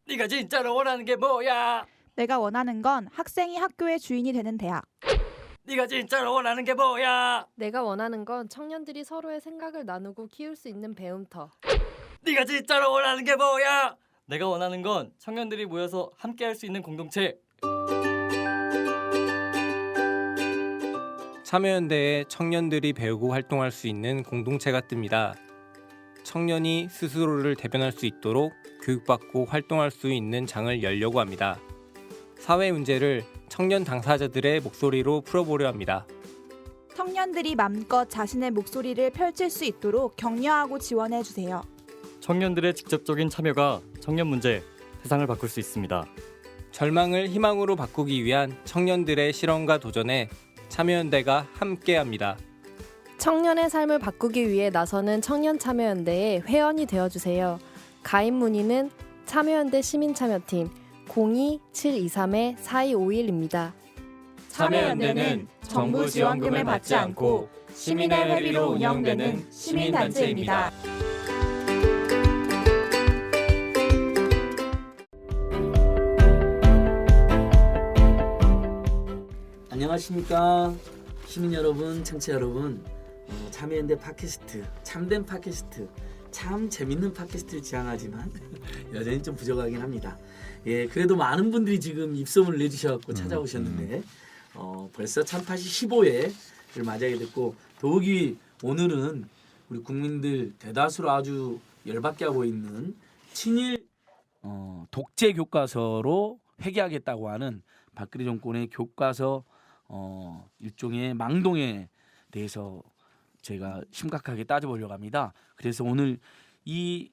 네가 진짜로 원하는 게 뭐야? 내가 원하는 건 학생이 학교의 주인이 되는 대학. 네가 진짜로 원하는 게 뭐야? 내가 원하는 건 청년들이 서로의 생각을 나누고 키울 수 있는 배움터. 네가 진짜로 원하는 게 뭐야? 내가 원하는 건 청년들이 모여서 함께 할 수 있는 공동체. 참여연대에 청년들이 배우고 활동할 수 있는 공동체가 뜹니다. 청년이 스스로를 대변할 수 있도록 교육받고 활동할 수 있는 장을 열려고 합니다. 사회 문제를 청년 당사자들의 목소리로 풀어보려 합니다. 청년들이 맘껏 자신의 목소리를 펼칠 수 있도록 격려하고 지원해 주세요. 청년들의 직접적인 참여가 청년 문제, 세상을 바꿀 수 있습니다. 절망을 희망으로 바꾸기 위한 청년들의 실험과 도전에 참여연대가 함께합니다. 청년의 삶을 바꾸기 위해 나서는 청년참여연대의 회원이 되어주세요. 가입 문의는 참여연대 시민참여팀 02-723-4251입니다. 참여연대는 정부 지원금을 받지 않고 시민의 회비로 운영되는 시민단체입니다. 안녕하십니까 시민 여러분, 청취자 여러분. 참여연대 팟캐스트, 참된 팟캐스트, 참 재밌는 팟캐스트를 지향하지만 여전히 좀 부족하긴 합니다. 예, 그래도 많은 분들이 지금 입소문을 내주셔서 찾아오셨는데 벌써 참팟이 15회를 맞이하게 됐고, 더욱이 오늘은 우리 국민들 대다수로 아주 열받게 하고 있는 친일 독재 교과서로 회귀하겠다고 하는 박근혜 정권의 교과서 일종의 망동에 대해서 제가 심각하게 따져보려고 합니다. 그래서 오늘 이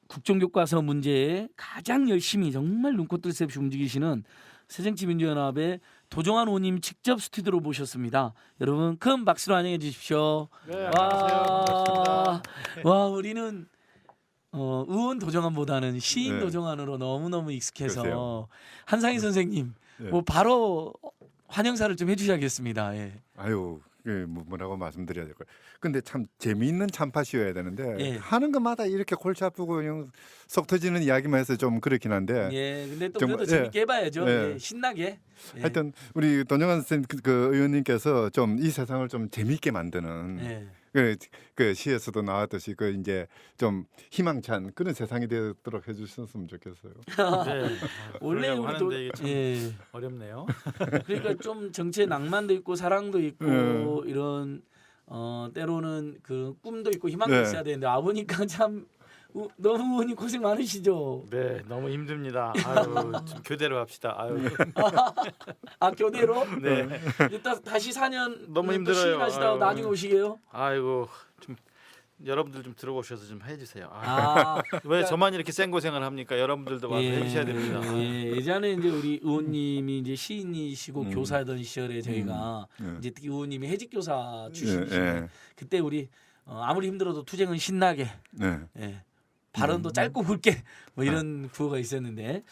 국정교과서 문제에 가장 열심히 정말 눈꽃들 새 없이 움직이시는 새정치민주연합의 도종환 의원님 직접 스튜디오로 모셨습니다. 여러분 큰 박수로 환영해 주십시오. 네, 안녕하세요. 와, 우리는 의원 도정환보다는 시인 네. 도정환으로 너무너무 익숙해서 그러세요. 한상희 선생님 네. 뭐 바로 환영사를 좀 해주셔야겠습니다. 예. 아유, 뭐라고 말씀드려야 될까요? 근데 참 재미있는 참팟이어야 되는데 예. 하는 것마다 이렇게 골치 아프고 그냥 속 터지는 이야기만 해서 좀 그렇긴 한데 예, 근데 또 정말, 그래도 재밌게 해봐야죠. 예. 예, 신나게. 예. 하여튼 우리 도정환 선생님 그 의원님께서 좀 이 세상을 좀 재미있게 만드는 예. 그 시에서도 나왔듯이 그 이제 좀 희망찬 그런 세상이 되도록 해주셨으면 좋겠어요. 네. 원래 그러려고 우리 도 하는데 이게 참 예. 어렵네요. 그러니까 좀 정치의 낭만도 있고 사랑도 있고 이런 때로는 그 꿈도 있고 희망도 네. 있어야 되는데 아버니까 참 너무 의원님 고생 많으시죠. 네, 너무 힘듭니다. 아유, 좀 교대로 합시다. 아유, 아 교대로? 네. 이따 다시 4년 너무 힘들어요. 시인하시다가 아유. 나중에 오시게요. 아이고 좀 여러분들 좀 들어오셔서 좀 해주세요. 아, 왜 저만 이렇게 센 고생을 합니까? 여러분들도 와서 해주셔야 됩니다. 예, 예전에 이제 우리 의원님이 이제 시인이시고 교사던 시절에 저희가 예. 이제 특히 의원님이 해직 교사 출신이신데 예. 그때 우리 아무리 힘들어도 투쟁은 신나게, 네. 예, 발언도 짧고 굵게 뭐 이런 구호가 있었는데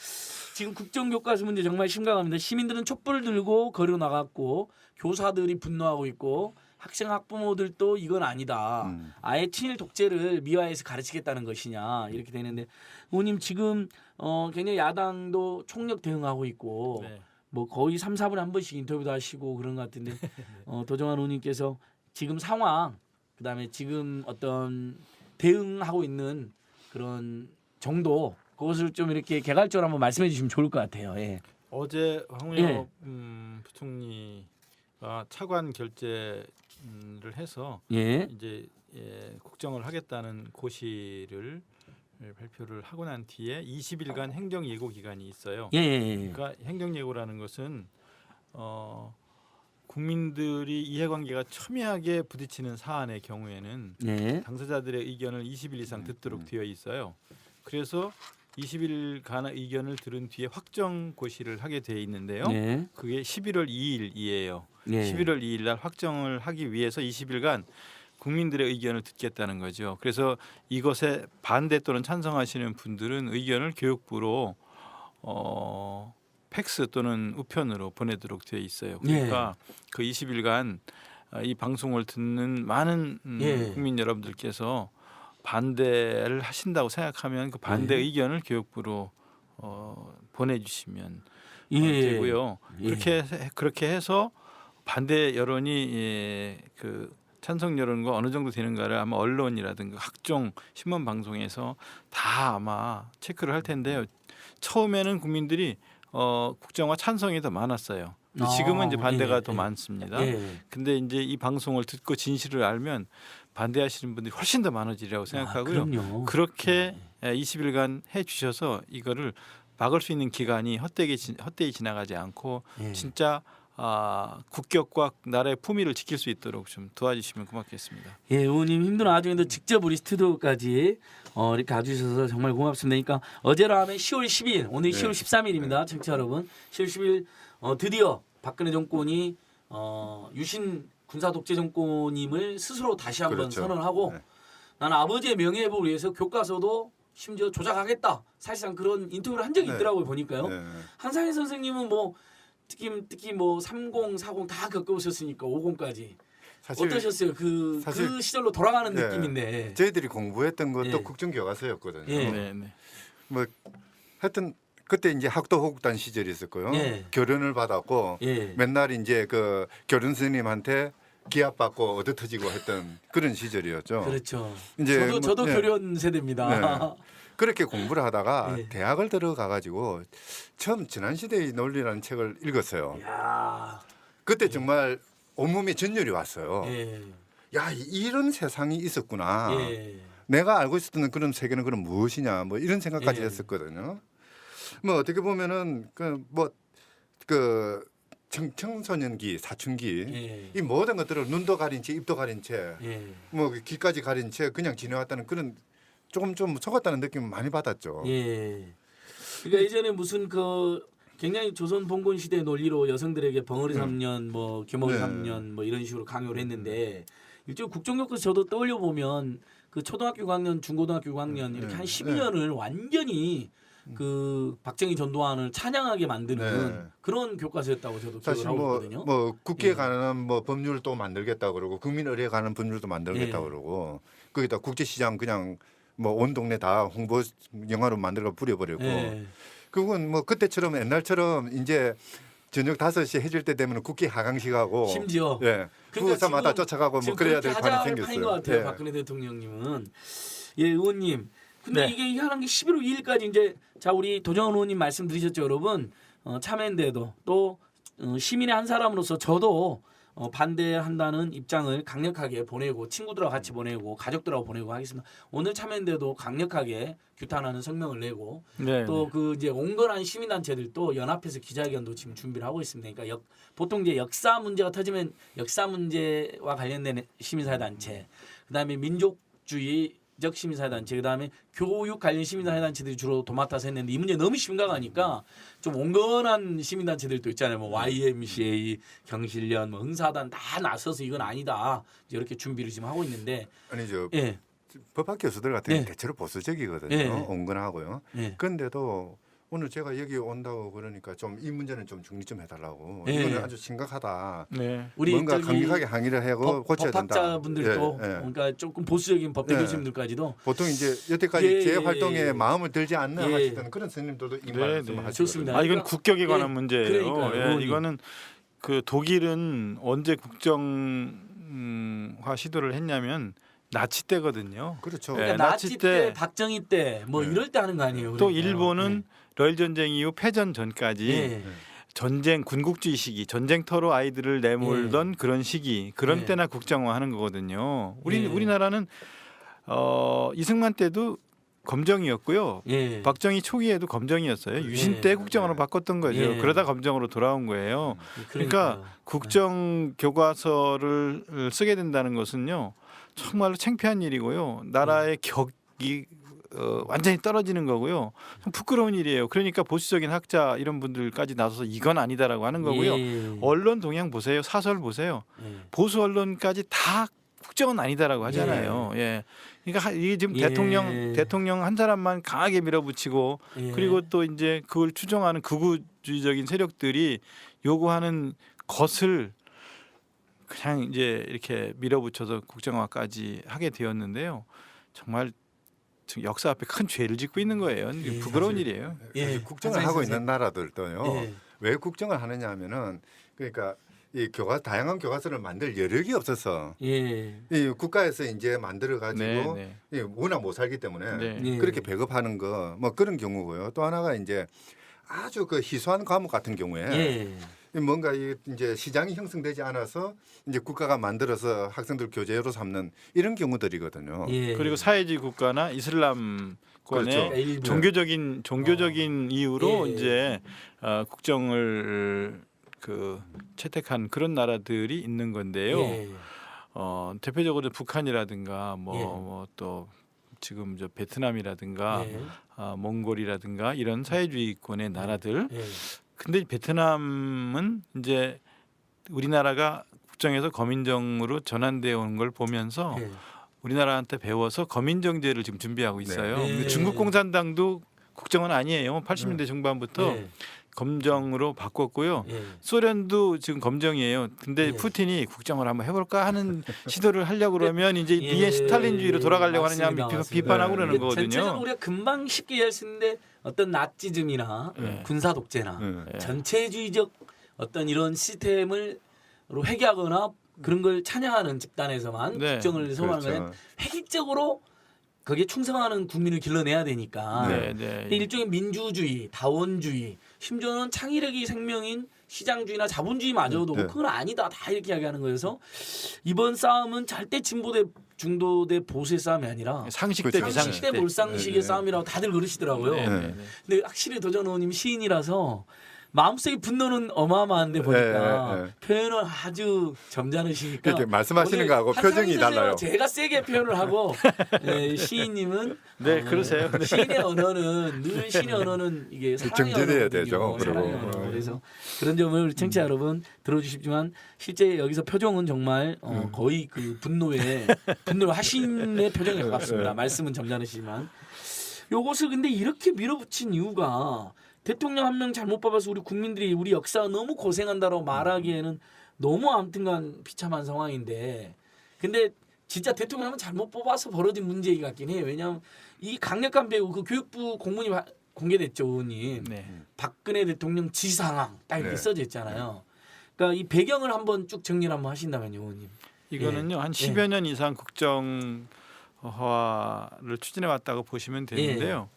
지금 국정교과서 문제 정말 심각합니다. 시민들은 촛불을 들고 거리로 나갔고 교사들이 분노하고 있고 학생 학부모들도 이건 아니다. 아예 친일 독재를 미화해서 가르치겠다는 것이냐 이렇게 되는데 의원님 지금 굉장히 야당도 총력 대응하고 있고 네. 뭐 거의 3, 4분에 한 번씩 인터뷰도 하시고 그런 것 같은데 도정환 의원님께서 지금 상황 그다음에 지금 어떤 대응하고 있는 그런 정도 그것을 좀 이렇게 개괄적으로 한번 말씀해 주시면 좋을 것 같아요. 예. 어제 황우여 예. 부총리가 차관 결재를 해서 예. 이제 국정을 하겠다는 고시를 발표를 하고 난 뒤에 20일간 행정 예고 기간이 있어요. 예. 예. 그러니까 행정 예고라는 것은 국민들이 이해관계가 첨예하게 부딪히는 사안의 경우에는 예. 당사자들의 의견을 20일 이상 듣도록 되어 있어요. 그래서 20일간 의견을 들은 뒤에 확정 고시를 하게 돼 있는데요. 예. 그게 11월 2일이에요. 예. 11월 2일 날 확정을 하기 위해서 20일간 국민들의 의견을 듣겠다는 거죠. 그래서 이것에 반대 또는 찬성하시는 분들은 의견을 교육부로 팩스 또는 우편으로 보내도록 되어 있어요. 그러니까 그 20일간 이 방송을 듣는 많은 국민 여러분들께서 반대를 하신다고 생각하면 그 반대 의견을 교육부로 보내주시면 예. 되고요. 예. 그렇게 해서 반대 여론이 그 찬성 여론과 어느 정도 되는가를 아마 언론이라든가 각종 신문 방송에서 다 아마 체크를 할 텐데요. 처음에는 국민들이 국정화 찬성이 더 많았어요. 근데 지금은 이제 반대가 예, 더 예. 많습니다. 예. 근데 이제 이 방송을 듣고 진실을 알면 반대하시는 분들이 훨씬 더 많아지리라고 생각하고요. 그럼요. 그렇게 20일간 해 주셔서 이거를 막을 수 있는 기간이 헛되이 지나가지 않고 예. 진짜 국격과 나라의 품위를 지킬 수 있도록 좀 도와주시면 고맙겠습니다. 예, 의원님 힘든 와중에도 직접 우리 스튜디오까지 이렇게 와주셔서 정말 고맙습니다. 그러니까 어제로 하면 10월 12일, 오늘 10월 13일입니다. 청취자 여러분. 10월 10일 드디어 박근혜 정권이 유신 군사 독재 정권임을 스스로 다시 한번 그렇죠. 선언하고 네. 나는 아버지의 명예회복을 위해서 교과서도 심지어 조작하겠다. 사실상 그런 인터뷰를 한 적이 네. 있더라고요. 보니까요. 네. 한상희 선생님은 뭐 특히 뭐 30, 40 다 겪어보셨으니까 50까지 사실 어떠셨어요? 그 사실- 시절로 돌아가는 네. 느낌인데. 저희들이 공부했던 것도 예. 국정교과서였거든요. 예. 네, 네. 뭐 하여튼 그때 이제 학도호국단 시절이 있었고요. 예. 교련을 받았고 예. 맨날 이제 그 교련 선생님한테 기합받고 얻어터지고 했던 그런 시절이었죠. 그렇죠. 이제 저도 예. 교련 세대입니다. 그렇게 공부를 하다가 예. 대학을 들어가 가지고 처음 지난 시대의 논리라는 책을 읽었어요. 야. 그때 정말 온몸에 전율이 왔어요. 예. 야, 이런 세상이 있었구나. 예. 내가 알고 있었던 그런 세계는 그럼 무엇이냐, 뭐 이런 생각까지 예. 했었거든요. 뭐 어떻게 보면은 청소년기, 사춘기 예. 이 모든 것들을 눈도 가린 채, 입도 가린 채, 예. 뭐 귀까지 가린 채 그냥 지내왔다는 그런 조금 좀 속았다는 느낌을 많이 받았죠. 예. 그러니까 예전에 무슨 굉장히 조선 봉건 시대 논리로 여성들에게 벙어리 3년, 뭐 규모리 네. 3년, 뭐 이런 식으로 강요를 했는데 일종 국정교과서 저도 떠올려 보면 그 초등학교 6학년, 중고등학교 6학년 이렇게 한 12년을 완전히 그 박정희 전두환을 찬양하게 만드는 네. 그런 교과서였다고 저도 사실 기억을 하고 있거든요. 뭐 국회에 예. 가는 뭐 법률도 만들겠다 그러고 국민 의례에 가는 법률도 만들겠다 예. 그러고 거기다 국제시장 그냥 뭐 온 동네 다 홍보 영화로 만들어 뿌려버렸고 예. 그건 뭐 그때처럼 옛날처럼 이제 저녁 5시 해질 때 되면 국회 하강식하고 심지어 예 부사마다 지금- 쫓아가고 뭐 지금 그래야 그렇게 될 판이 하자는 판인 생겼어요. 것 같아요. 예. 박근혜 대통령님은. 예, 의원님. 근데 네. 이게 하는 게 11월 2일까지 이제 자 우리 도정원 의원님 말씀 들으셨죠, 여러분. 참여인데도 또 시민의 한 사람으로서 저도 반대한다는 입장을 강력하게 보내고 친구들하고 같이 보내고 가족들하고 보내고 하겠습니다. 오늘 참여인데도 강력하게 규탄하는 성명을 내고 네, 또 그 이제 온건한 시민단체들도 연합해서 기자회견도 지금 준비를 하고 있습니다. 그러니까 보통 이제 역사 문제가 터지면 역사 문제와 관련된 시민사회단체, 그다음에 민족주의적 시민사회단체, 그다음에 교육 관련 시민사회단체들이 주로 도맡아서 했는데 이 문제 너무 심각하니까 좀 온건한 시민단체들도 있잖아요. 뭐 YMCA, 경실련, 뭐 흥사단 다 나서서 이건 아니다. 이제 이렇게 준비를 지금 하고 있는데 아니 저 예, 법학 교수들 같은 경우는 예. 대체로 보수적이거든요. 예. 온건하고요. 예. 그런데도 오늘 제가 여기 온다고 그러니까 좀 이 문제는 좀 정리 좀 해달라고. 예. 이거는 아주 심각하다. 네. 우리 뭔가 저기 강력하게 항의를 하고 고쳐야 된다. 법학자분들도 예, 예. 그러니까 조금 보수적인 법대 예. 교수님들까지도 보통 이제 여태까지 예, 제 예, 활동에 예. 마음을 들지 않는 예. 하시던 그런 스님들도 이 네, 말씀 네. 하시거든요. 좋습니다. 이건 그러니까- 국격에 관한 예, 문제예요. 그러니까요, 예, 의원님. 이거는 그 독일은 언제 국정화 시도를 했냐면 나치 때거든요. 그렇죠. 예. 그러니까 나치 나치 때, 때, 박정희 때 뭐 네. 이럴 때 하는 거 아니에요. 또 그러니까요. 일본은 러일 전쟁 이후 패전 전까지 예. 전쟁 군국주의 시기 전쟁터로 아이들을 내몰던 그런 시기 그런 예. 때나 국정화하는 거거든요. 예. 우리나라는 이승만 때도 검정이었고요. 예. 박정희 초기에도 검정이었어요. 유신 예. 때 국정화로 바꿨던 거죠. 예. 그러다 검정으로 돌아온 거예요. 그러니까 그러니까요. 국정 교과서를 쓰게 된다는 것은요 정말로 창피한 일이고요. 나라의 격이 완전히 떨어지는 거고요. 좀 부끄러운 일이에요. 그러니까 보수적인 학자 이런 분들까지 나서서 이건 아니다라고 하는 거고요. 예. 언론 동향 보세요. 사설 보세요. 예. 보수 언론까지 다 국정은 아니다라고 하잖아요. 예. 그러니까 이게 지금 예. 대통령 한 사람만 강하게 밀어붙이고 예. 그리고 또 이제 그걸 추종하는 극우주의적인 세력들이 요구하는 것을 그냥 이제 이렇게 밀어붙여서 국정화까지 하게 되었는데요. 정말 역사 앞에 큰 죄를 짓고 있는 거예요. 예, 부끄러운 사실. 일이에요. 예, 국정을 한상희 하고 선생님. 있는 나라들도요. 예. 왜 국정을 하느냐 하면은 그러니까 이 다양한 교과서를 만들 여력이 없어서 예. 이 국가에서 이제 만들어 가지고 네, 워낙 못 살기 때문에 네. 예. 그렇게 배급하는 거 뭐 그런 경우고요. 또 하나가 이제 아주 그 희소한 과목 같은 경우에 예. 뭔가 이제 시장이 형성되지 않아서 이제 국가가 만들어서 학생들 교재로 삼는 이런 경우들이거든요. 예. 그리고 사회주의 국가나 이슬람권의 그렇죠. 일부. 종교적인 이유로 예. 이제 국정을 채택한 그런 나라들이 있는 건데요. 예. 대표적으로 북한이라든가 예. 뭐 또 지금 저 베트남이라든가 예. 몽골이라든가 이런 사회주의권의 나라들. 예. 근데 베트남은 이제 우리나라가 국정에서 거민정으로 전환되어 오는 걸 보면서 예. 우리나라한테 배워서 거민정제를 지금 준비하고 있어요. 네. 근데 중국 공산당도 국정은 아니에요. 80년대 중반부터 예. 검정으로 바꿨고요. 예. 소련도 지금 검정이에요. 근데 예. 푸틴이 국정을 한번 해볼까 하는 시도를 하려고 그러면 이제 예. 미래 스탈린주의로 돌아가려고 하느냐 맞습니다. 비판하고 네. 그러는 전체적으로 거거든요. 우리가 금방 쉽게 이해할 수 있는데 어떤 나치즘이나 예. 군사 독재나 예. 전체주의적 어떤 이런 시스템을 회개하거나 그런 걸 찬양하는 집단에서만 네. 국정을 소망하는 그렇죠. 건 획일적으로 거기에 충성하는 국민을 길러내야 되니까 네, 근데 네. 일종의 민주주의, 다원주의, 심지어는 창의력이 생명인 시장주의나 자본주의마저도 네. 그건 아니다 다 이렇게 이야기하는 거여서 이번 싸움은 절대 진보대 중도대 보수의 싸움이 아니라 상식 대 그렇죠. 비상식 상식대 대. 몰상식의 네, 네. 싸움이라고 다들 그러시더라고요. 네, 네, 네. 근데 확실히 도전 의원님 시인이라서 마음속의 분노는 어마어마한데 보니까 네, 네. 표현을 아주 점잖으시니까 그렇게 말씀하시는 오늘 거하고 한상희 표정이 선생님은 달라요. 제가 세게 표현을 하고 시인님은 네, 그러세요. 네. 시인의 언어는 늘 시인의 언어는 이게 사랑의 정제돼야 언어거든요. 되죠. 사랑의 그리고. 언어. 그래서 그런 점을 우리 청취자 여러분 들어주시지만 실제 여기서 표정은 정말 거의 그 분노의 하신의 표정에 가깝습니다. 말씀은 점잖으시지만 요것을 근데 이렇게 밀어붙인 이유가 대통령 한 명 잘못 뽑아서 우리 국민들이 우리 역사가 너무 고생한다라고 말하기에는 너무 아무튼간 비참한 상황인데 근데 진짜 대통령 한 명 잘못 뽑아서 벌어진 문제 같긴 해요. 왜냐하면 이 강력한 배우 그 교육부 공문이 공개됐죠, 의원님. 네. 박근혜 대통령 지상황 딱 이렇게 네. 써져 있잖아요. 그러니까 이 배경을 한번 쭉 정리를 한번 하신다면요, 의원님. 이거는요 한 10여 년 이상 국정화를 추진해 왔다고 보시면 되는데요.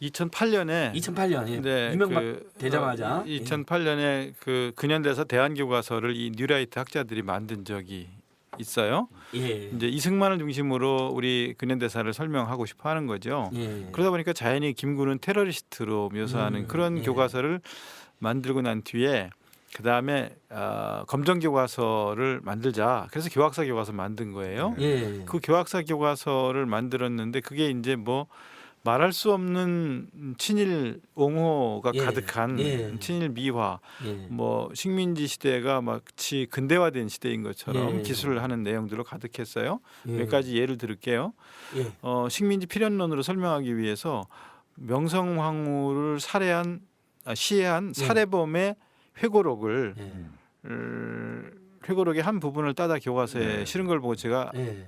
2008년에 2008년에 네, 이명박 되자마자 2008년에 그 근현대사 대안교과서를 이 뉴라이트 학자들이 만든 적이 있어요. 예. 이제 이승만을 중심으로 우리 근현대사를 설명하고 싶어 하는 거죠. 예. 그러다 보니까 자연히 김구는 테러리스트로 묘사하는 그런 예. 교과서를 만들고 난 뒤에 그 다음에 검정 교과서를 만들자. 그래서 교학사 교과서 만든 거예요. 예. 그 교학사 교과서를 만들었는데 그게 이제 뭐 말할 수 없는 친일 옹호가 예. 가득한 예. 친일 미화, 예. 뭐 식민지 시대가 마치 근대화된 시대인 것처럼 예. 기술을 하는 내용들로 가득했어요. 예. 몇 가지 예를 들을게요. 예. 식민지 필연론으로 설명하기 위해서 명성황후를 시해한 살해범의 회고록을 예. 회고록의 한 부분을 따다 교과서에 네. 실은 걸 보고 제가 예.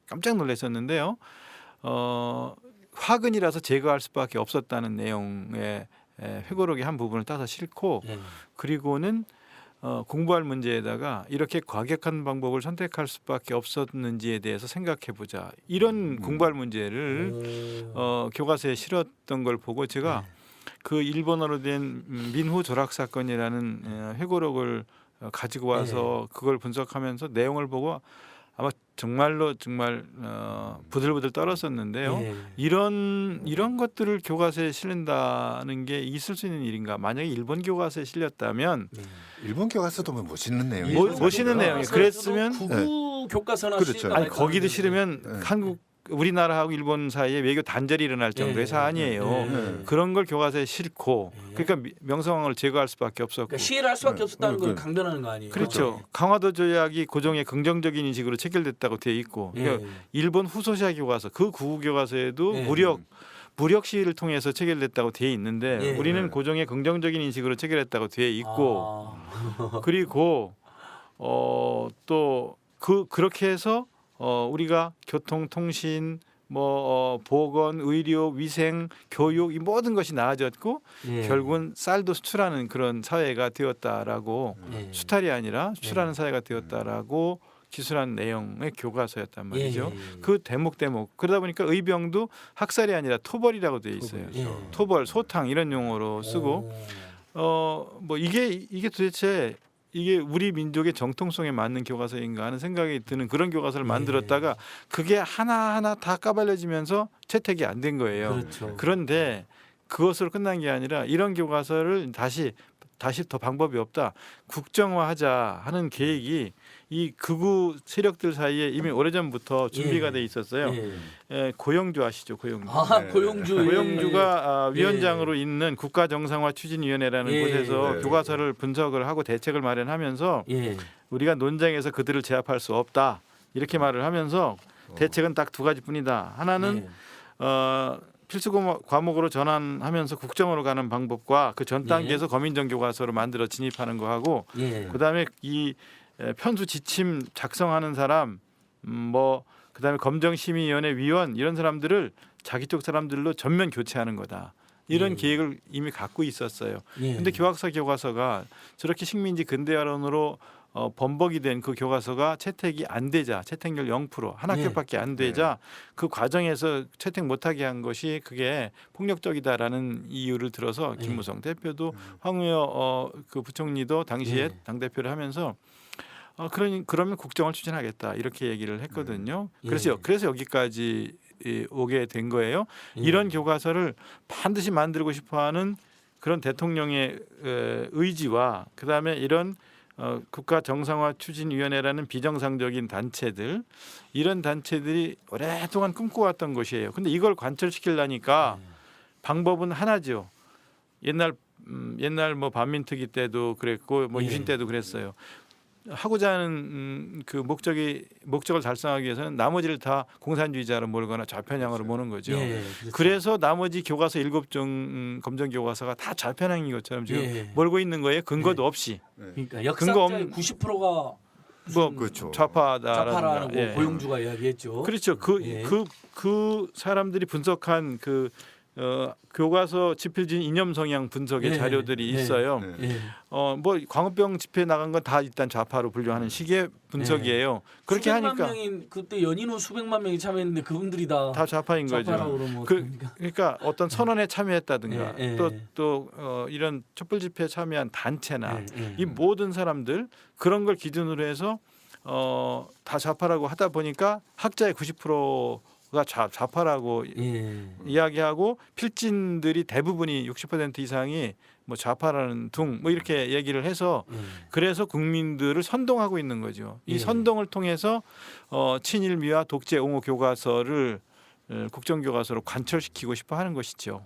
깜짝 놀랐었는데요. 화근이라서 제거할 수밖에 없었다는 내용의 회고록의 한 부분을 따서 싣고 예. 그리고는 공부할 문제에다가 이렇게 과격한 방법을 선택할 수밖에 없었는지에 대해서 생각해 보자. 이런 공부할 문제를 교과서에 실었던 걸 보고 제가 그 일본어로 된 민후 조락 사건이라는 회고록을 가지고 와서 그걸 분석하면서 내용을 보고 아마 정말 부들부들 떨었었는데요. 예. 이런 것들을 교과서에 실린다는 게 있을 수 있는 일인가? 만약에 일본 교과서에 실렸다면 일본 교과서도 뭐 멋있는 내용이 멋있는 내용이 그랬으면 구구 교과서나 그렇죠. 실까 아니 말까 거기도 하는데. 실으면 네. 우리나라하고 일본 사이에 외교 단절이 일어날 정도의 사안이에요. 네. 그런 걸 교과서에 싣고 그러니까 명성황후를 제거할 수밖에 없었고 그러니까 시해를 할 수밖에 네. 없었다는 걸 그- 강변하는 거 아니에요? 그렇죠. 강화도 조약이 고종의 긍정적인 인식으로 체결됐다고 돼 있고 그러니까 일본 후소시아 교과서 그 구구 교과서에도 예. 무력 시위를 통해서 체결됐다고 돼 있는데 예. 우리는 고종의 긍정적인 인식으로 체결했다고 돼 있고 아. 그리고 또 그렇게 해서 우리가 교통, 통신, 보건, 의료, 위생, 교육 이 모든 것이 나아졌고 예. 결국은 쌀도 수출하는 그런 사회가 되었다라고 예. 수탈이 아니라 수출하는 사회가 되었다라고 기술한 내용의 교과서였단 말이죠. 예, 예, 예. 그 대목 그러다 보니까 의병도 학살이 아니라 토벌이라고 되어 있어요. 예. 토벌, 소탕 이런 용어로 쓰고 이게 도대체 이게 우리 민족의 정통성에 맞는 교과서인가 하는 생각이 드는 그런 교과서를 만들었다가 그게 하나하나 다 까발려지면서 채택이 안 된 거예요. 그렇죠. 그런데 그것으로 끝난 게 아니라 이런 교과서를 다시 더 방법이 없다. 국정화하자 하는 계획이 이 극우 세력들 사이에 이미 오래전부터 준비가 예. 돼 있었어요. 예. 고영주 아시죠? 고영주. 아, 고영주. 예. 고영주가 예. 위원장으로 있는 국가정상화추진위원회라는 예. 곳에서 네. 교과서를 분석을 하고 대책을 마련하면서 예. 우리가 논쟁에서 그들을 제압할 수 없다 이렇게 말을 하면서 대책은 딱 두 가지뿐이다. 하나는 필수 과목으로 전환하면서 국정으로 가는 방법과 그 전 단계에서 검인정 교과서로 만들어 진입하는 거하고 예. 그다음에 이 편수 지침 작성하는 사람 그다음에 검정심의위원회 위원 이런 사람들을 자기 쪽 사람들로 전면 교체하는 거다. 이런 예. 계획을 이미 갖고 있었어요. 예. 근데 교과서가 저렇게 식민지 근대화론으로 번복이 된 그 교과서가 채택이 안 되자 채택률 0% 한 학교밖에 안 되자 그 과정에서 채택 못하게 한 것이 그게 폭력적이다라는 이유를 들어서 김무성 대표도 황우여 그 부총리도 당시에 당대표를 하면서 그러면 국정을 추진하겠다 이렇게 얘기를 했거든요. 그래서 여기까지 오게 된 거예요. 이런 교과서를 반드시 만들고 싶어하는 그런 대통령의 의지와 그다음에 이런 국가정상화추진위원회라는 비정상적인 단체들 이런 단체들이 오랫동안 꿈꿔왔던 것이에요. 근데 이걸 관철시키려니까 방법은 하나죠. 옛날 반민특위 때도 그랬고 유신 때도 그랬어요. 하고자 하는 그 목적을 달성하기 위해서는 나머지를 다 공산주의자로 몰거나 좌편향으로 모는 거죠. 예, 그렇죠. 그래서 나머지 교과서 7종 검정 교과서가 다 좌편향인 것처럼 지금 몰고 있는 거예요. 근거도 없이. 그러니까 역사자의 90%가 그렇죠. 좌파다라는 좌파라고 고용주가 이야기했죠. 그렇죠. 그 사람들이 분석한 그 교과서 집필진 이념 성향 분석의 자료들이 있어요. 광우병 집회 나간 건 다 일단 좌파로 분류하는 식의 분석이에요. 그렇게 수백만 하니까 명이 그때 연인후 수백만 명이 참여했는데 그분들이 다 좌파인 거죠. 좌파라고 그러면 그러니까 어떤 선언에 참여했다든가 예, 예. 또 이런 촛불 집회에 참여한 단체나 이 모든 사람들 그런 걸 기준으로 해서 다 좌파라고 하다 보니까 학자의 90%가 좌파라고 이야기하고 필진들이 대부분이 60% 이상이 좌파라는 둥 이렇게 얘기를 해서 그래서 국민들을 선동하고 있는 거죠. 이 선동을 통해서 친일미와 독재 옹호 교과서를 국정교과서로 관철시키고 싶어 하는 것이죠.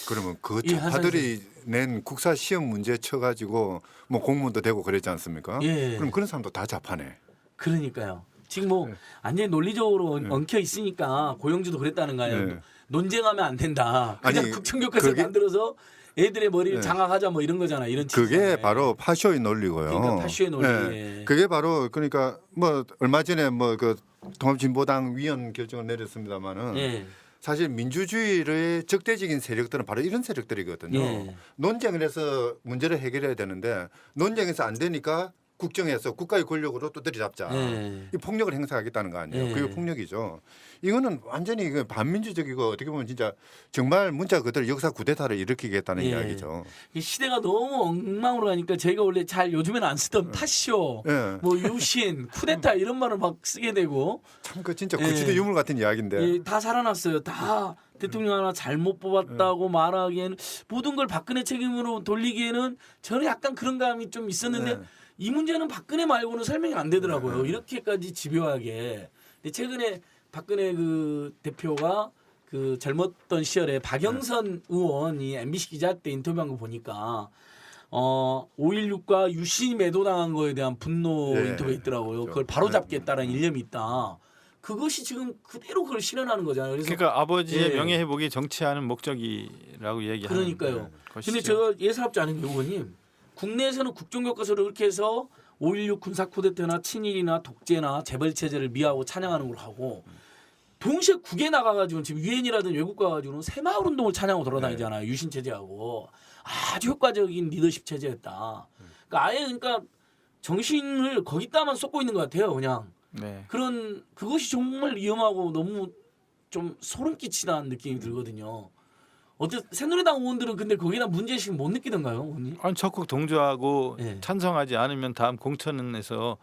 그러면 그 좌파들이 낸 국사 시험 문제 쳐가지고 공무원도 되고 그랬지 않습니까? 그럼 그런 사람도 다 좌파네. 그러니까요. 지금 완전히 논리적으로 엉켜 있으니까 고영주도 그랬다는 거예요. 논쟁하면 안 된다. 그냥 국정교과서 만들어서 애들의 머리를 장악하자 이런 거잖아. 이런 그게 바로 파쇼의 논리고요. 그러니까 파쇼의 논리. 그게 바로 그러니까 얼마 전에 그 통합진보당 위원 결정을 내렸습니다마는 사실 민주주의의 적대적인 세력들은 바로 이런 세력들이거든요. 논쟁을 해서 문제를 해결해야 되는데 논쟁에서 안 되니까 국정에서 국가의 권력으로 또 들이잡자. 이 폭력을 행사하겠다는 거 아니에요. 그게 폭력이죠. 이거는 완전히 반민주적이고 어떻게 보면 진짜 정말 문자 그대로 역사 구데타를 일으키겠다는 이야기죠. 이 시대가 너무 엉망으로 가니까 저희가 원래 잘 요즘에는 안 쓰던 파쇼, 유신, 쿠데타 이런 말을 막 쓰게 되고 참 그 진짜 구시대 유물 같은 이야기인데 다 살아났어요. 다 대통령 하나 잘못 뽑았다고 말하기에는 모든 걸 박근혜 책임으로 돌리기에는 저는 약간 그런 감이 좀 있었는데 이 문제는 박근혜 말고는 설명이 안 되더라고요. 이렇게까지 집요하게. 근데 최근에 박근혜 그 대표가 그 젊었던 시절에 박영선 의원이 MBC 기자 때 인터뷰한 거 보니까 5.16과 유신이 매도당한 거에 대한 분노 인터뷰가 있더라고요. 그걸 바로잡겠다는 일념이 있다. 그것이 지금 그대로 그걸 실현하는 거잖아요. 그러니까 아버지의 명예 회복이 정치하는 목적이라고 얘기하는 그러니까요. 것이죠. 근데 제가 예사롭지 않은 게 의원님 국내에서는 국정교과서를 이렇게 해서 5.16 군사 쿠데타나 친일이나 독재나 재벌 체제를 미화하고 찬양하는 걸 하고 동시에 국에 나가가지고 지금 유엔이라든 외국 가가지고는 새마을 운동을 찬양하고 돌아다니잖아요. 유신 체제하고 아주 효과적인 리더십 체제였다. 그러니까 아예 그러니까 정신을 거기다만 쏟고 있는 것 같아요. 그냥 네. 그런 그것이 정말 위험하고 너무 좀 소름 끼치다는 느낌이 들거든요. 어째 새누리당 의원들은 근데 거기다 문제의식 못 느끼던가요, 의원님? 아니 적극 동조하고 네. 찬성하지 않으면 다음 공천에서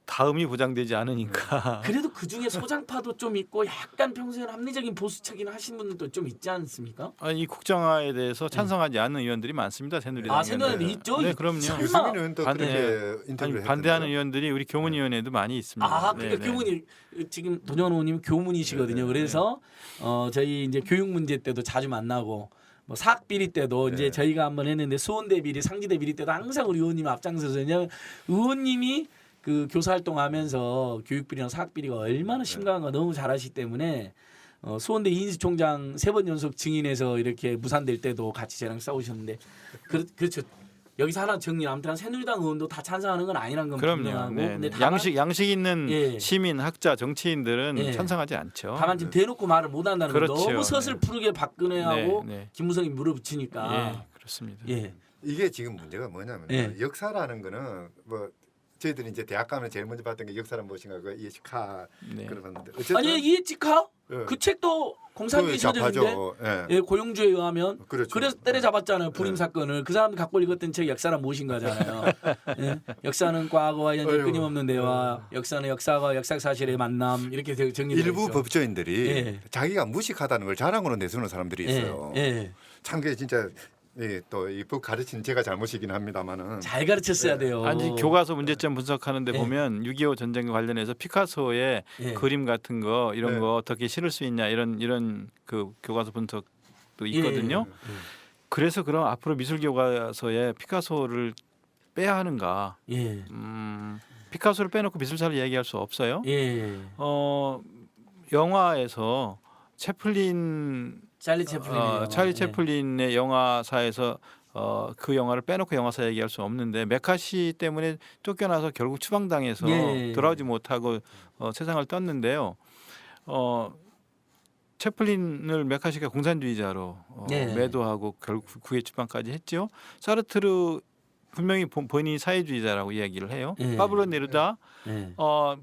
다음이 보장되지 않으니까. 그래도 그 중에 소장파도 좀 있고 약간 평소에는 합리적인 보수적인 하신 분들도 좀 있지 않습니까? 아니 이 국정화에 대해서 찬성하지 않는 의원들이 많습니다. 새누리당. 아, 새누리당 있죠? 네, 그럼요. 설마. 유승민 의원도 반대- 그렇게 인터뷰를 아니, 반대하는 했던데요. 의원들이 우리 교문위원회도 많이 있습니다. 아, 그러니까 네, 네. 교문이 지금 도전 의원님 교문이시거든요. 그래서 저희 이제 교육 문제 때도 자주 만나고 뭐 사학 비리 때도 이제 저희가 한번 했는데 수원대 비리, 상지대 비리 때도 항상 우리 의원님이 앞장서서 왜냐면 의원님이 그 교사 활동하면서 교육 비리나 사학 비리가 얼마나 심각한가 너무 잘 아시기 때문에 수원대 이인수 총장 3번 연속 증인해서 이렇게 무산될 때도 같이 저랑 싸우셨는데 그렇죠. 여기서 하나 정리. 아무튼 새누리당 의원도 다 찬성하는 건 아니란 건 그럼요. 분명하고 네, 근데 네. 다만 양식 있는 예. 시민, 학자, 정치인들은 예. 찬성하지 않죠. 다만 지금 대놓고 말을 못 한다는 거 그렇죠. 너무 서슬프르게 박근혜하고 네, 네. 김무성이 물어붙이니까 예, 그렇습니다. 예. 이게 지금 문제가 뭐냐면 예. 역사라는 거는 뭐 저희들이 이제 대학 가면 제일 먼저 봤던 게 역사란 무엇인가 그 이해식하 네. 그러는데 어쨌든 아니 이해치카 예. 그 책도 공산주의 서적인데 좌파죠. 예. 예, 고용주에 의하면 그렇죠. 그래서 때려잡았잖아요. 불임 예. 사건을 그 사람이 갖고 읽었던 책 역사란 무엇인가잖아요. 예? 역사는 과거와 현재 어휴. 끊임없는 대화, 역사는 역사와 역사 사실의 만남 이렇게 정리되어 일부 있죠. 법조인들이 예. 자기가 무식하다는 걸 자랑으로 내세우는 사람들이 있어요. 예, 예. 참 그게 진짜 또 이 법 가르치는 제가 잘못이긴 합니다만은 잘 가르쳤어야 돼요. 아니 교과서 문제점 분석하는데 예. 보면 6.25 전쟁과 관련해서 피카소의 예. 그림 같은 거 이런 예. 거 어떻게 실을 수 있냐 이런 그 교과서 분석도 있거든요. 예. 그래서 그럼 앞으로 미술 교과서에 피카소를 빼야 하는가? 예. 피카소를 빼놓고 미술사를 얘기할 수 없어요. 예. 영화에서 채플린 찰리 채플린의 영화. 찰리 예. 채플린의 영화사에서 그 영화를 빼놓고 영화사 얘기할 수 없는데 메카시 때문에 쫓겨나서 결국 추방당해서 예. 돌아오지 못하고 세상을 떴는데요. 채플린을 메카시가 공산주의자로 네. 매도하고 결국 구해 추방까지 했죠. 사르트르 분명히 본인이 사회주의자라고 이야기를 해요. 예. 파블로 네루다 예.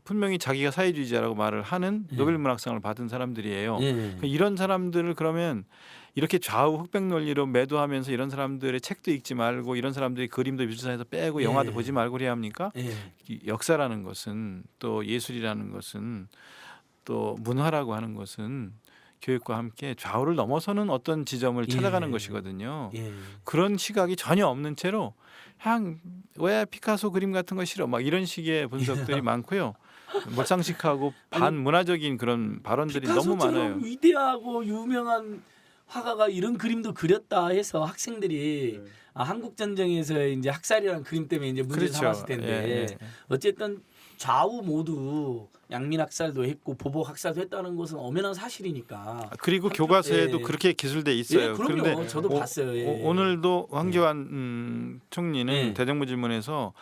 분명히 자기가 사회주의자라고 말을 하는 예. 노벨문학상을 받은 사람들이에요. 예. 그러니까 이런 사람들을 그러면 이렇게 좌우 흑백 논리로 매도하면서 이런 사람들의 책도 읽지 말고 이런 사람들의 그림도 미술사에서 빼고 예. 영화도 보지 말고 그래야 합니까? 예. 이 역사라는 것은 또 예술이라는 것은 또 문화라고 하는 것은 교육과 함께 좌우를 넘어서는 어떤 지점을 찾아가는 예. 것이거든요. 예. 그런 시각이 전혀 없는 채로 그냥 왜 피카소 그림 같은 거 싫어 막 이런 식의 분석들이 많고요. 몰상식하고 반문화적인 그런 발언들이 너무 피카소처럼 많아요. 위대하고 유명한 화가가 이런 그림도 그렸다 해서 학생들이 한국 전쟁에서 이제 학살이라는 그림 때문에 이제 문제 삼았을 텐데 예, 예. 어쨌든 좌우 모두 양민 학살도 했고 보복 학살도 했다는 것은 엄연한 사실이니까. 그리고 교과서에도 예. 그렇게 기술돼 있어요. 예, 그럼요. 그런데 저도 봤어요. 예. 오늘도 황교안 총리는 예. 대정부 질문에서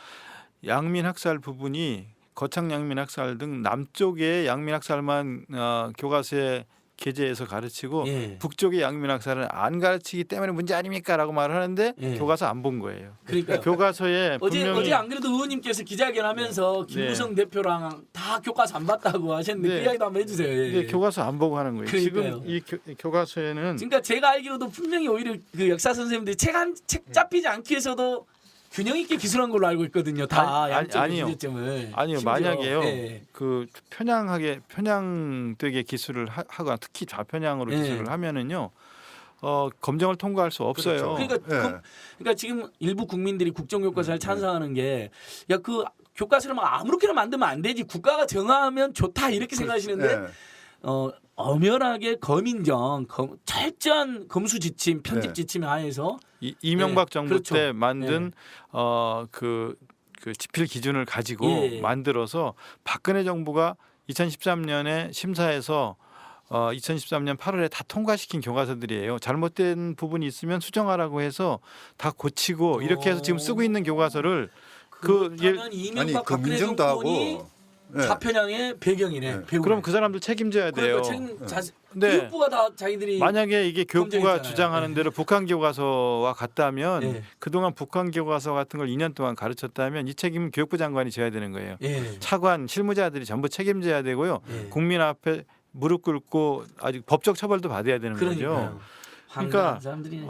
양민 학살 부분이 거창 양민 학살 등 남쪽의 양민 학살만 교과서에 게재해서 가르치고 예. 북쪽의 양민 학살은 안 가르치기 때문에 문제 아닙니까라고 말을 하는데 예. 교과서 안 본 거예요. 그러니까요. 교과서에 어제 분명히 안 그래도 의원님께서 기자회견하면서 김무성 대표랑 다 교과서 안 봤다고 하셨는데 네. 그 이야기도 한번 해주세요. 예. 근데 교과서 안 보고 하는 거예요. 그러니까요. 지금 이 교과서에는 그러니까 제가 알기로도 분명히 오히려 그 역사 선생님들이 책 잡히지 않기 위해서도 균형 있게 기술한 걸로 알고 있거든요. 다 양쪽의 아니요. 문제점을. 아니요 심지어. 만약에요 예. 그 편향되게 기술을 하거나 특히 좌편향으로 예. 기술을 하면은요 검정을 통과할 수 없어요. 그렇죠. 그러니까 예. 그러니까 지금 일부 국민들이 국정교과서를 찬성하는 게 야 그 교과서를 막 아무렇게나 만들면 안 되지 국가가 정하면 좋다 이렇게 생각하시는데 예. 엄연하게 검인정 철저한 검수지침 편집 네. 지침 하에서 이명박 예, 정부 그렇죠. 때 만든 그 지필 기준을 가지고 예. 만들어서 박근혜 정부가 2013년에 심사해서 2013년 8월에 다 통과시킨 교과서들이에요. 잘못된 부분이 있으면 수정하라고 해서 다 고치고 이렇게 해서 지금 쓰고 있는 교과서를 그러면 아니 이명박 박근혜 금민정도 정권이 하고 네. 좌편향의 배경이네. 네. 배우네. 그럼 그 사람들 책임져야 돼요. 그러니까 네. 교육부가 다 자기들이 만약에 이게 교육부가 검증했잖아요. 주장하는 대로 북한 교과서와 같다면 네. 그동안 북한 교과서 같은 걸 2년 동안 가르쳤다면 이 책임은 교육부 장관이 져야 되는 거예요. 예. 차관 실무자들이 전부 책임져야 되고요. 예. 국민 앞에 무릎 꿇고 아직 법적 처벌도 받아야 되는 거죠. 그러니까요. 그러니까 사람들이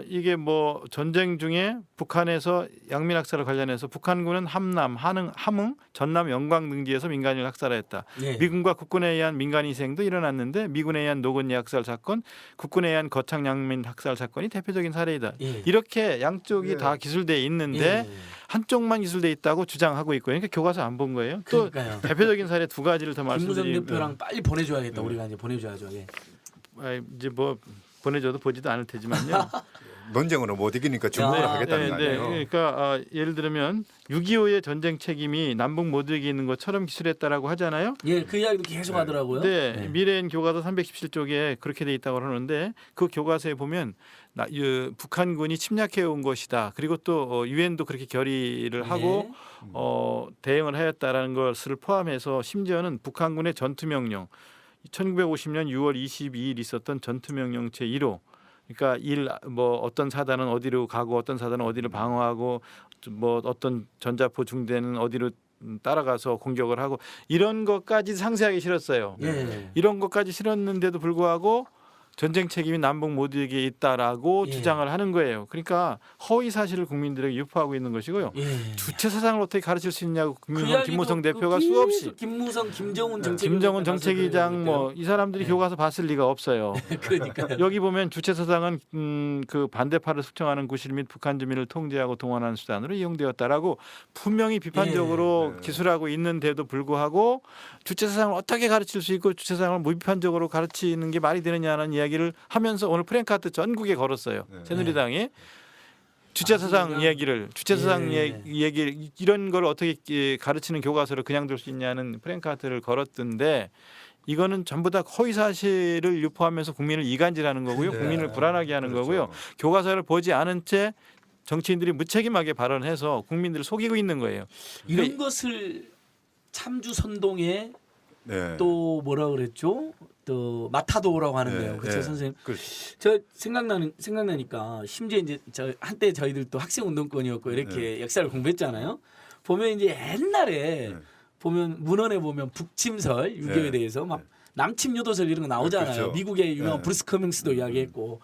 이게 뭐 전쟁 중에 북한에서 양민 학살을 관련해서 북한군은 함남, 함흥, 전남, 영광 등지에서 민간인을 학살했다. 예. 미군과 국군에 의한 민간 희생도 일어났는데 미군에 의한 노건예 학살 사건, 국군에 의한 거창 양민 학살 사건이 대표적인 사례이다. 예. 이렇게 양쪽이 예. 다 기술돼 있는데 예. 한쪽만 기술돼 있다고 주장하고 있고, 그러니까 교과서 안 본 거예요. 또 그러니까요. 대표적인 사례 두 가지를 더 김무성 말씀드리면 대표랑 빨리 보내줘야겠다. 우리가 이제 보내줘야죠. 예. 이제 뭐 보내줘도 보지도 않을 테지만요. 논쟁으로 못 이기니까 중국을 아, 하겠다는 거 아니에요? 그러니까 예를 들면 6.25의 전쟁 책임이 남북 모두에게 있는 것처럼 기술했다라고 하잖아요. 예, 그 이야기도 계속 하더라고요. 네, 미래인 교과서 317쪽에 그렇게 돼 있다고 하는데 그 교과서에 보면 북한군이 침략해 온 것이다. 그리고 또 유엔도 그렇게 결의를 하고 대응을 하였다라는 것을 포함해서 심지어는 북한군의 전투명령 1950년 6월 22일 있었던 전투명령 제1호, 그러니까 뭐 어떤 사단은 어디로 가고 어떤 사단은 어디로 방어하고 뭐 어떤 전자포 중대는 어디로 따라가서 공격을 하고 이런 것까지 상세하게 실었어요. 예. 이런 것까지 실었는데도 불구하고 전쟁 책임이 남북 모두에게 있다라고 예. 주장을 하는 거예요. 그러니까 허위 사실을 국민들에게 유포하고 있는 것이고요. 예. 주체 사상을 어떻게 가르칠 수 있냐고 그 김무성 이야기도 대표가 계속 수없이 김무성, 김정은 정책 김정은 정책위장 뭐 이 사람들이 네. 교과서 봤을 리가 없어요. 그러니까요. 여기 보면 주체 사상은 그 반대파를 숙청하는 구실 및 북한 주민을 통제하고 동원하는 수단으로 이용되었다라고 분명히 비판적으로 예. 기술하고 있는데도 불구하고 주체 사상을 어떻게 가르칠 수 있고 주체 사상을 무비판적으로 가르치는 게 말이 되느냐는 이야기를 하면서 오늘 프랭카트 전국에 걸었어요. 네. 새누리당이 주체 사상 그냥- 이야기를 주체 사상 예. 얘기 이런 걸 어떻게 가르치는 교과서를 그냥 둘 수 있냐는 프랭카트를 걸었던데 이거는 전부 다 허위 사실을 유포하면서 국민을 이간질하는 거고요. 네. 국민을 불안하게 하는 그렇죠. 거고요. 교과서를 보지 않은 채 정치인들이 무책임하게 발언해서 국민들을 속이고 있는 거예요. 이런 것을 참주 선동에 네. 또 뭐라 그랬죠? 또 마타도라고 하는데요. 네, 그렇죠, 네. 선생님. 그렇죠. 저 생각나니까 심지어 이제 저 한때 저희들도 학생 운동권이었고 이렇게 역사를 공부했잖아요. 보면 이제 옛날에 네. 보면 문헌에 보면 북침설 유교에 네. 대해서 막 남침 유도설 이런 거 나오잖아요. 그렇죠. 미국의 유명한 네. 브루스 커밍스도 이야기했고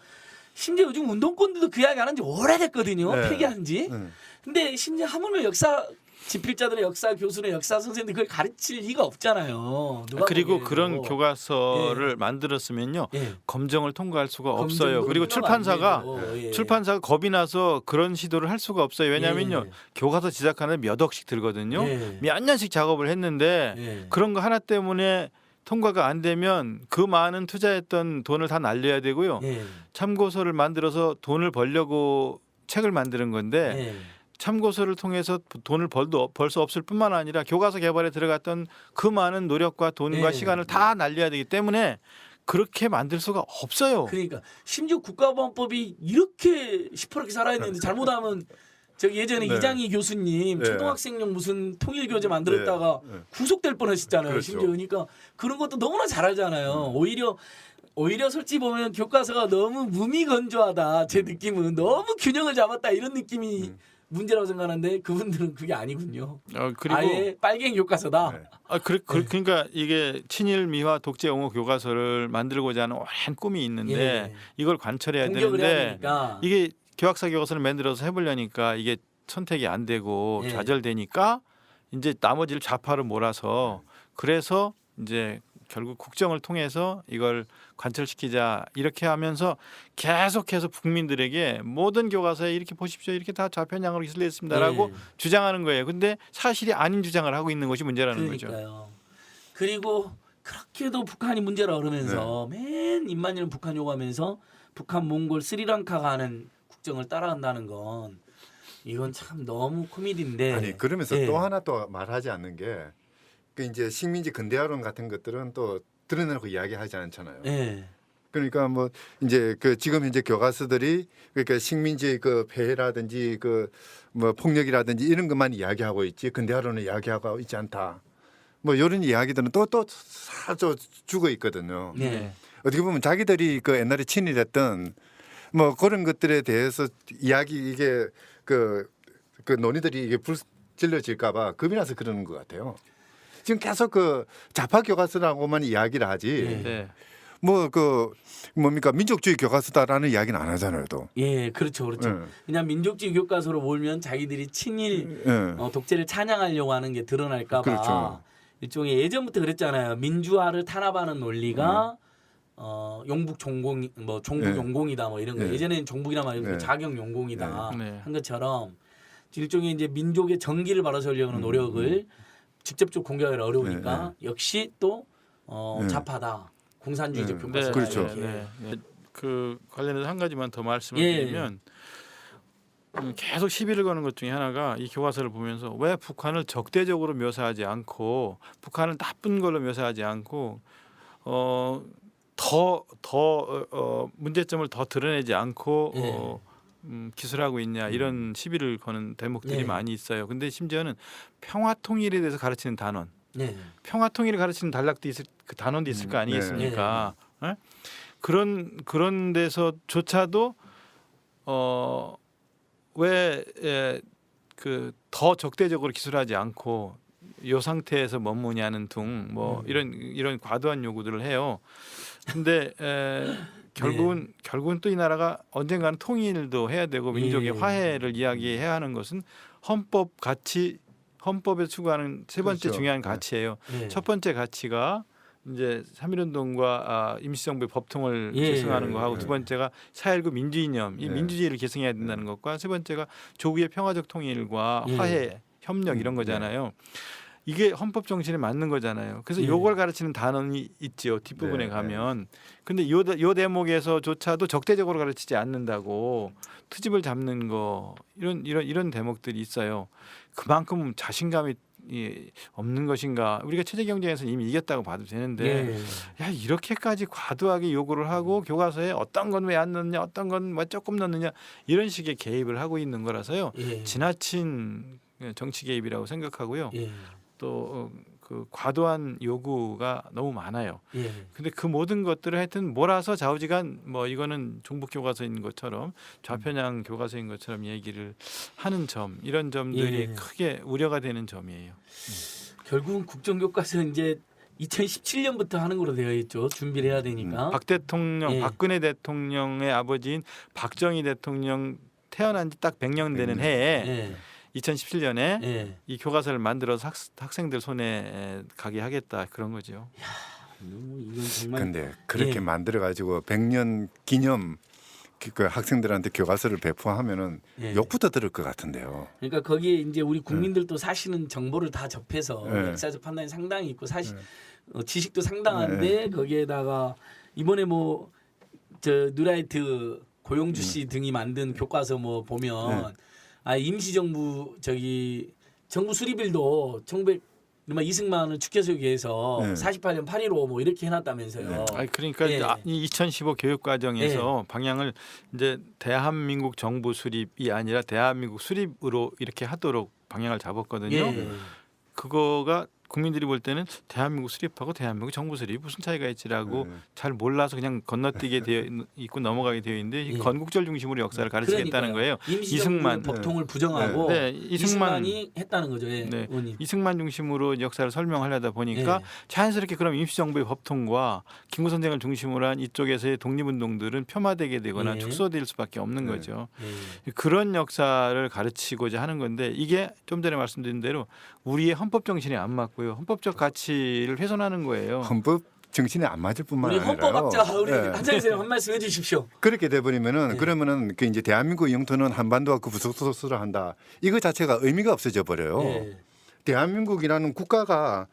심지어 요즘 운동권들도 그 이야기 안 한 지 오래됐거든요. 네. 폐기한 지. 네. 근데 심지어 하물며 역사 지필자들의 역사 교수는 역사 선생님들 그걸 가르칠 리가 없잖아요. 누가 그리고 보기에도. 그런 교과서를 만들었으면요. 예. 검정을 통과할 수가 검증도 없어요. 그리고 필요가 안 출판사가 되고, 예. 출판사가 겁이 나서 그런 시도를 할 수가 없어요. 왜냐하면요. 예. 교과서 제작하는 몇 억씩 들거든요. 예. 몇 년씩 작업을 했는데 예. 그런 거 하나 때문에 통과가 안 되면 그 많은 투자했던 돈을 다 날려야 되고요. 예. 참고서를 만들어서 돈을 벌려고 책을 만드는 건데 예. 참고서를 통해서 돈을 벌 수 없을 뿐만 아니라 교과서 개발에 들어갔던 그 많은 노력과 돈과 예. 시간을 다 날려야 되기 때문에 그렇게 만들 수가 없어요. 그러니까 심지어 국가보안법이 이렇게 시퍼렇게 살아있는데 잘못하면 저기 예전에 네. 이장희 교수님 네. 초등학생용 무슨 통일교재 만들었다가 네. 네. 구속될 뻔했었잖아요. 그렇죠. 심지어 그러니까 그런 것도 너무나 잘 알잖아요. 오히려 솔직히 보면 교과서가 너무 무미건조하다. 제 느낌은 너무 균형을 잡았다 이런 느낌이 문제라고 생각하는데 그분들은 그게 아니군요. 그리고 아예 빨갱이 교과서다. 네. 그러니까 이게 친일 미화 독재 옹호 교과서를 만들고자 하는 오랜 꿈이 있는데 예. 이걸 관철해야 공격을 해야 되는데 되니까. 이게 교학사 교과서를 만들어서 해보려니까 이게 선택이 안 되고 예. 좌절되니까 이제 나머지를 좌파로 몰아서 그래서 이제 결국 국정을 통해서 이걸 관철시키자 이렇게 하면서 계속해서 국민들에게 모든 교과서에 이렇게 보십시오 이렇게 다 좌편향으로 기술했습니다라고 예. 주장하는 거예요. 근데 사실이 아닌 주장을 하고 있는 것이 문제라는 거죠. 그러니까요. 그리고 그렇게도 북한이 문제라 그러면서 맨 입만 열면 북한 욕하면서 북한, 몽골, 스리랑카가 하는 국정을 따라간다는 건 이건 참 너무 코미디인데. 아니 그러면서 예. 또 하나 또 말하지 않는 게 그 이제 식민지 근대화론 같은 것들은 또 드러내놓고 이야기하지 않잖아요. 예. 그러니까 뭐 이제 그 지금 현재 교과서들이 그러니까 식민지의 그 폐해라든지 그 뭐 폭력이라든지 이런 것만 이야기하고 있지 근대화로는 이야기하고 있지 않다. 뭐 이런 이야기들은 또 사져 죽어 있거든요. 네. 어떻게 보면 자기들이 그 옛날에 친일했던 뭐 그런 것들에 대해서 이야기 이게 그 논의들이 이게 불질러질까봐 겁이 나서 그러는 것 같아요. 지금 계속 그 좌파 교과서라고만 이야기를 하지. 네. 뭐 그 뭡니까 민족주의 교과서다라는 이야기는 안 하잖아요, 또. 예, 그렇죠. 예. 그냥 민족주의 교과서로 몰면 자기들이 친일 예. 독재를 찬양하려고 하는 게 드러날까봐 그렇죠. 일종의 예전부터 그랬잖아요. 민주화를 탄압하는 논리가 용북 종공 뭐 종북 네. 용공이다 뭐 이런 거. 네. 예전에는 종북이나 말고 네. 자경 용공이다 네. 한 것처럼 일종의 이제 민족의 정기를 바로세우려고 하는 노력을 직접적으로 공격하기 어려우니까 역시 또 네. 좌파다. 공산주의적 네. 교과서다. 그렇죠. 이렇게. 네. 그 관련해서 한 가지만 더 말씀을 예. 드리면 계속 시비를 거는 것 중에 하나가 이 교과서를 보면서 왜 북한을 적대적으로 묘사하지 않고 북한을 나쁜 걸로 묘사하지 않고 더 문제점을 더 드러내지 않고 기술하고 있냐 이런 시비를 거는 대목들이 네. 많이 있어요. 근데 심지어는 평화통일에 대해서 가르치는 단원, 네. 평화통일을 가르치는 단락도 있을 그 단원도 있을 거 아니겠습니까? 예? 그런 데서조차도 왜 그 더 적대적으로 기술하지 않고 이 상태에서 머무냐는 둥 뭐 이런 과도한 요구들을 해요. 근데 결국은 또 이 나라가 언젠가는 통일도 해야 되고 민족의 화해를 이야기해야 하는 것은 헌법에 추구하는 세 번째 그렇죠. 중요한 네. 가치예요. 네. 첫 번째 가치가 이제 3.1운동과 임시정부의 법통을 예. 계승하는 거하고 예. 두 번째가 4.19 민주이념, 이 예. 민주주의를 계승해야 된다는 것과 세 번째가 조국의 평화적 통일과 예. 화해, 협력 이런 거잖아요. 이게 헌법 정신에 맞는 거잖아요. 그래서 요걸 가르치는 단원이 있지요. 뒷부분에 네, 가면. 근데 요 대목에서조차도 적대적으로 가르치지 않는다고 트집을 잡는 거 이런 대목들이 있어요. 그만큼 자신감이 없는 것인가? 우리가 체제 경쟁에서 이미 이겼다고 봐도 되는데 야 이렇게까지 과도하게 요구를 하고 교과서에 어떤 건 왜 안 넣느냐, 어떤 건 왜 조금 넣느냐 이런 식의 개입을 하고 있는 거라서요. 지나친 정치 개입이라고 생각하고요. 또 그 과도한 요구가 너무 많아요. 근데 그 모든 것들을 하여튼 몰아서 좌우지간 뭐 이거는 종북 교과서인 것처럼 좌편향 교과서인 것처럼 얘기를 하는 점 이런 점들이 크게 우려가 되는 점이에요. 결국은 국정교과서 이제 2017년부터 하는 걸로 되어 있죠. 준비를 해야 되니까. 박 대통령, 예. 박근혜 대통령의 아버지인 박정희 대통령 태어난 지 딱 100년 되는 해에 2017년에 이 교과서를 만들어서 학생들 손에 가게 하겠다 그런 거죠. 이건 정말 근데 그렇게 만들어 가지고 100년 기념 그 학생들한테 교과서를 배포하면은 욕부터 들을 것 같은데요. 그러니까 거기에 이제 우리 국민들도 사실은 정보를 다 접해서 네. 역사적 판단이 상당히 있고 사실 지식도 상당한데 거기에다가 이번에 뭐 저 누라이트 고용주 씨 등이 만든 교과서 뭐 보면 임시정부 정부 수립일도 1900 이승만을 축해서기 위해서 48년 8.15 뭐 이렇게 해놨다면서요. 아니 그러니까 이 2015 교육 과정에서 방향을 이제 대한민국 정부 수립이 아니라 대한민국 수립으로 이렇게 하도록 방향을 잡았거든요. 그거가 국민들이 볼 때는 대한민국 수립하고 대한민국 정부 수립 무슨 차이가 있지라고 잘 몰라서 그냥 건너뛰게 되어 있고 넘어가게 되어 있는데 건국절 중심으로 역사를 가르치겠다는 거예요. 이승만 법통을 부정하고 이승만이 했다는 거죠. 이승만 중심으로 역사를 설명하려다 보니까 자연스럽게 그럼 임시정부의 법통과 김구선생을 중심으로 한 이쪽에서의 독립운동들은 폄하되게 되거나 축소될 수밖에 없는 거죠. 그런 역사를 가르치고자 하는 건데 이게 좀 전에 말씀드린 대로 우리의 헌법 정신에 안 맞고요. 헌법적 가치를 훼손하는 거예요. 헌법 정신에 안 맞을 뿐만 우리 아니라 헌법학자 우리 한창희 선생님 한 말씀 해주십시오. 그렇게 돼버리면은 그러면은 그 이제 대한민국 영토는 한반도와 그 부속소수를 한다. 이거 자체가 의미가 없어져 버려요. 대한민국이라는 국가가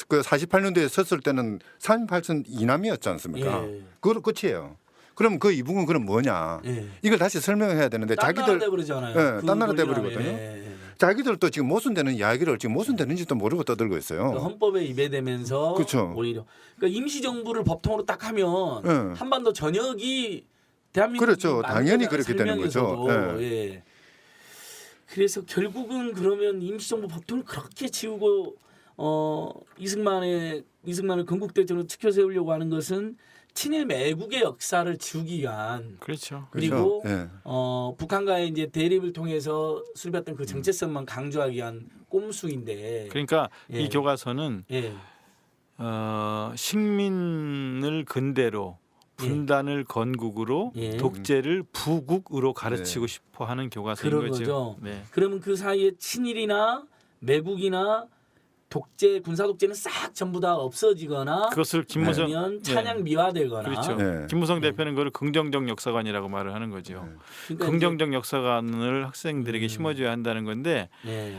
그 48년도에 섰을 때는 38선 이남이었지 않습니까? 그걸로 끝이에요. 그럼 그 이북은 그럼 뭐냐? 이걸 다시 설명해야 되는데 딴 자기들 나라 돼버리잖아요. 딴 나라 돼버리거든요. 자기들도 지금 모순되는 이야기를 지금 모순되는지도 모르고 떠들고 있어요. 그 헌법에 위배되면서 그쵸. 오히려 그러니까 임시정부를 법통으로 딱 하면 예. 한반도 전역이 대한민국 그렇죠. 당연히 그렇게 되는 거죠. 예. 그래서 결국은 그러면 임시정부 법통을 그렇게 지우고 이승만을 건국대전으로 치켜 세우려고 하는 것은 친일 매국의 역사를 지우기 위한 그렇죠. 그리고 그렇죠. 예. 북한과의 이제 대립을 통해서 수립했던 그 정체성만 강조하기 위한 꼼수인데. 그러니까 예. 이 교과서는 예. 식민을 근대로 분단을 건국으로 예. 독재를 부국으로 가르치고 싶어 하는 교과서인 그런 거죠. 거죠. 네. 그러면 그 사이에 친일이나 매국이나 독재, 군사 독재는 싹 전부 다 없어지거나 그것을 김무성 아니면 찬양 미화되거나. 그렇죠. 네. 김무성 네. 대표는 그걸 긍정적 역사관이라고 말을 하는 거죠. 그러니까 긍정적 역사관을 학생들에게 음. 심어줘야 한다는 건데 이제,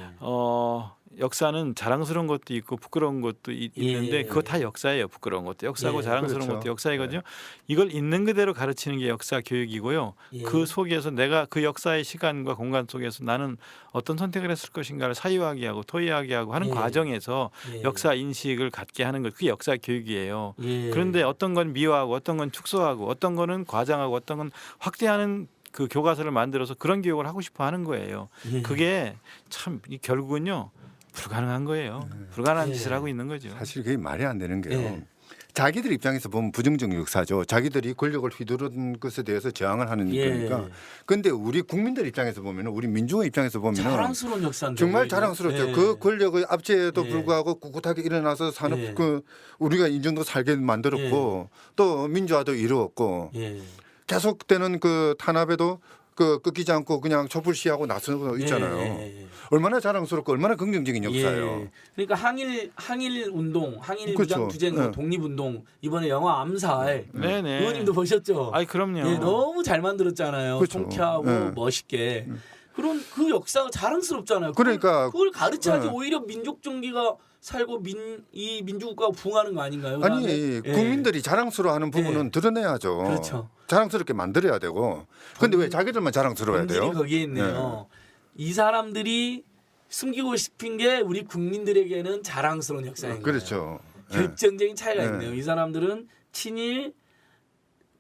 역사는 자랑스러운 것도 있고 부끄러운 것도 있는데 예. 그거 다 역사예요. 부끄러운 것도 역사고 예. 자랑스러운 그렇죠. 것도 역사이거든요. 이걸 있는 그대로 가르치는 게 역사 교육이고요. 예. 그 속에서 내가 그 역사의 시간과 공간 속에서 나는 어떤 선택을 했을 것인가를 사유하게 하고 토의하게 하고 하는 예. 과정에서 예. 역사 인식을 갖게 하는 것 그게 역사 교육이에요. 예. 그런데 어떤 건 미화하고 어떤 건 축소하고 어떤 거는 과장하고 어떤 건 확대하는 그 교과서를 만들어서 그런 교육을 하고 싶어 하는 거예요. 예. 그게 참 결국은요 불가능한 거예요. 불가능한 예. 짓을 하고 있는 거죠. 사실 그게 말이 안 되는 게요. 예. 자기들 입장에서 보면 부정적 역사죠. 자기들이 권력을 휘두른 것에 대해서 저항을 하는 예. 거니까. 근데 우리 국민들 입장에서 보면은 우리 민중의 입장에서 보면은 자랑스러운 역사인데 정말 오히려. 자랑스럽죠. 예. 그 권력의 압제에도 예. 불구하고 꿋꿋하게 일어나서 산업 예. 그 우리가 이 정도 살게 만들었고 또 민주화도 이루었고 예. 계속되는 그 탄압에도 그 끊기지 않고 그냥 촛불시하고 나서고 있잖아요. 예. 얼마나 자랑스럽고 얼마나 긍정적인 역사예요. 예. 그러니까 항일 운동, 항일 그렇죠. 무장 투쟁, 네. 독립 운동 이번에 영화 암살 네네. 의원님도 보셨죠? 아이 그럼요. 예, 너무 잘 만들었잖아요. 그렇죠. 통쾌하고 네. 멋있게. 그런 그 역사가 자랑스럽잖아요. 그러니까 그걸 가르쳐야지 네. 오히려 민족 정기가 살고 이 민주국가가 부흥하는 거 아닌가요? 아니 그다음에? 예. 국민들이 자랑스러워하는 부분은 예. 드러내야죠. 그렇죠. 자랑스럽게 만들어야 되고. 근데 왜 자기들만 자랑스러워야 본질이 돼요? 거기에 있네요. 이 사람들이 숨기고 싶은 게 우리 국민들에게는 자랑스러운 역사인 거예요. 그렇죠. 예. 결정적인 차이가 네. 있네요. 이 사람들은 친일,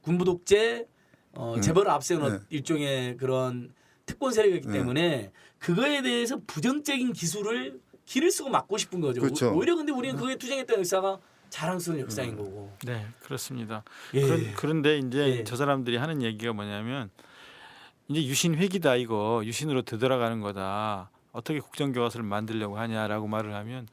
군부 독재, 재벌을 앞세우는 네. 일종의 그런 특권 세력이기 때문에 그거에 대해서 부정적인 기술을 길을 쓰고 막고 싶은 거죠. 그렇죠. 오히려 근데 우리는 그게 투쟁했던 역사가 자랑스러운 역사인 거고. 네 그렇습니다. 예. 그런데 이제 예. 저 사람들이 하는 얘기가 뭐냐면 이제 유신 회기다 이거 유신으로 되돌아가는 거다. 어떻게 국정교과서를 만들려고 하냐라고 말을 하면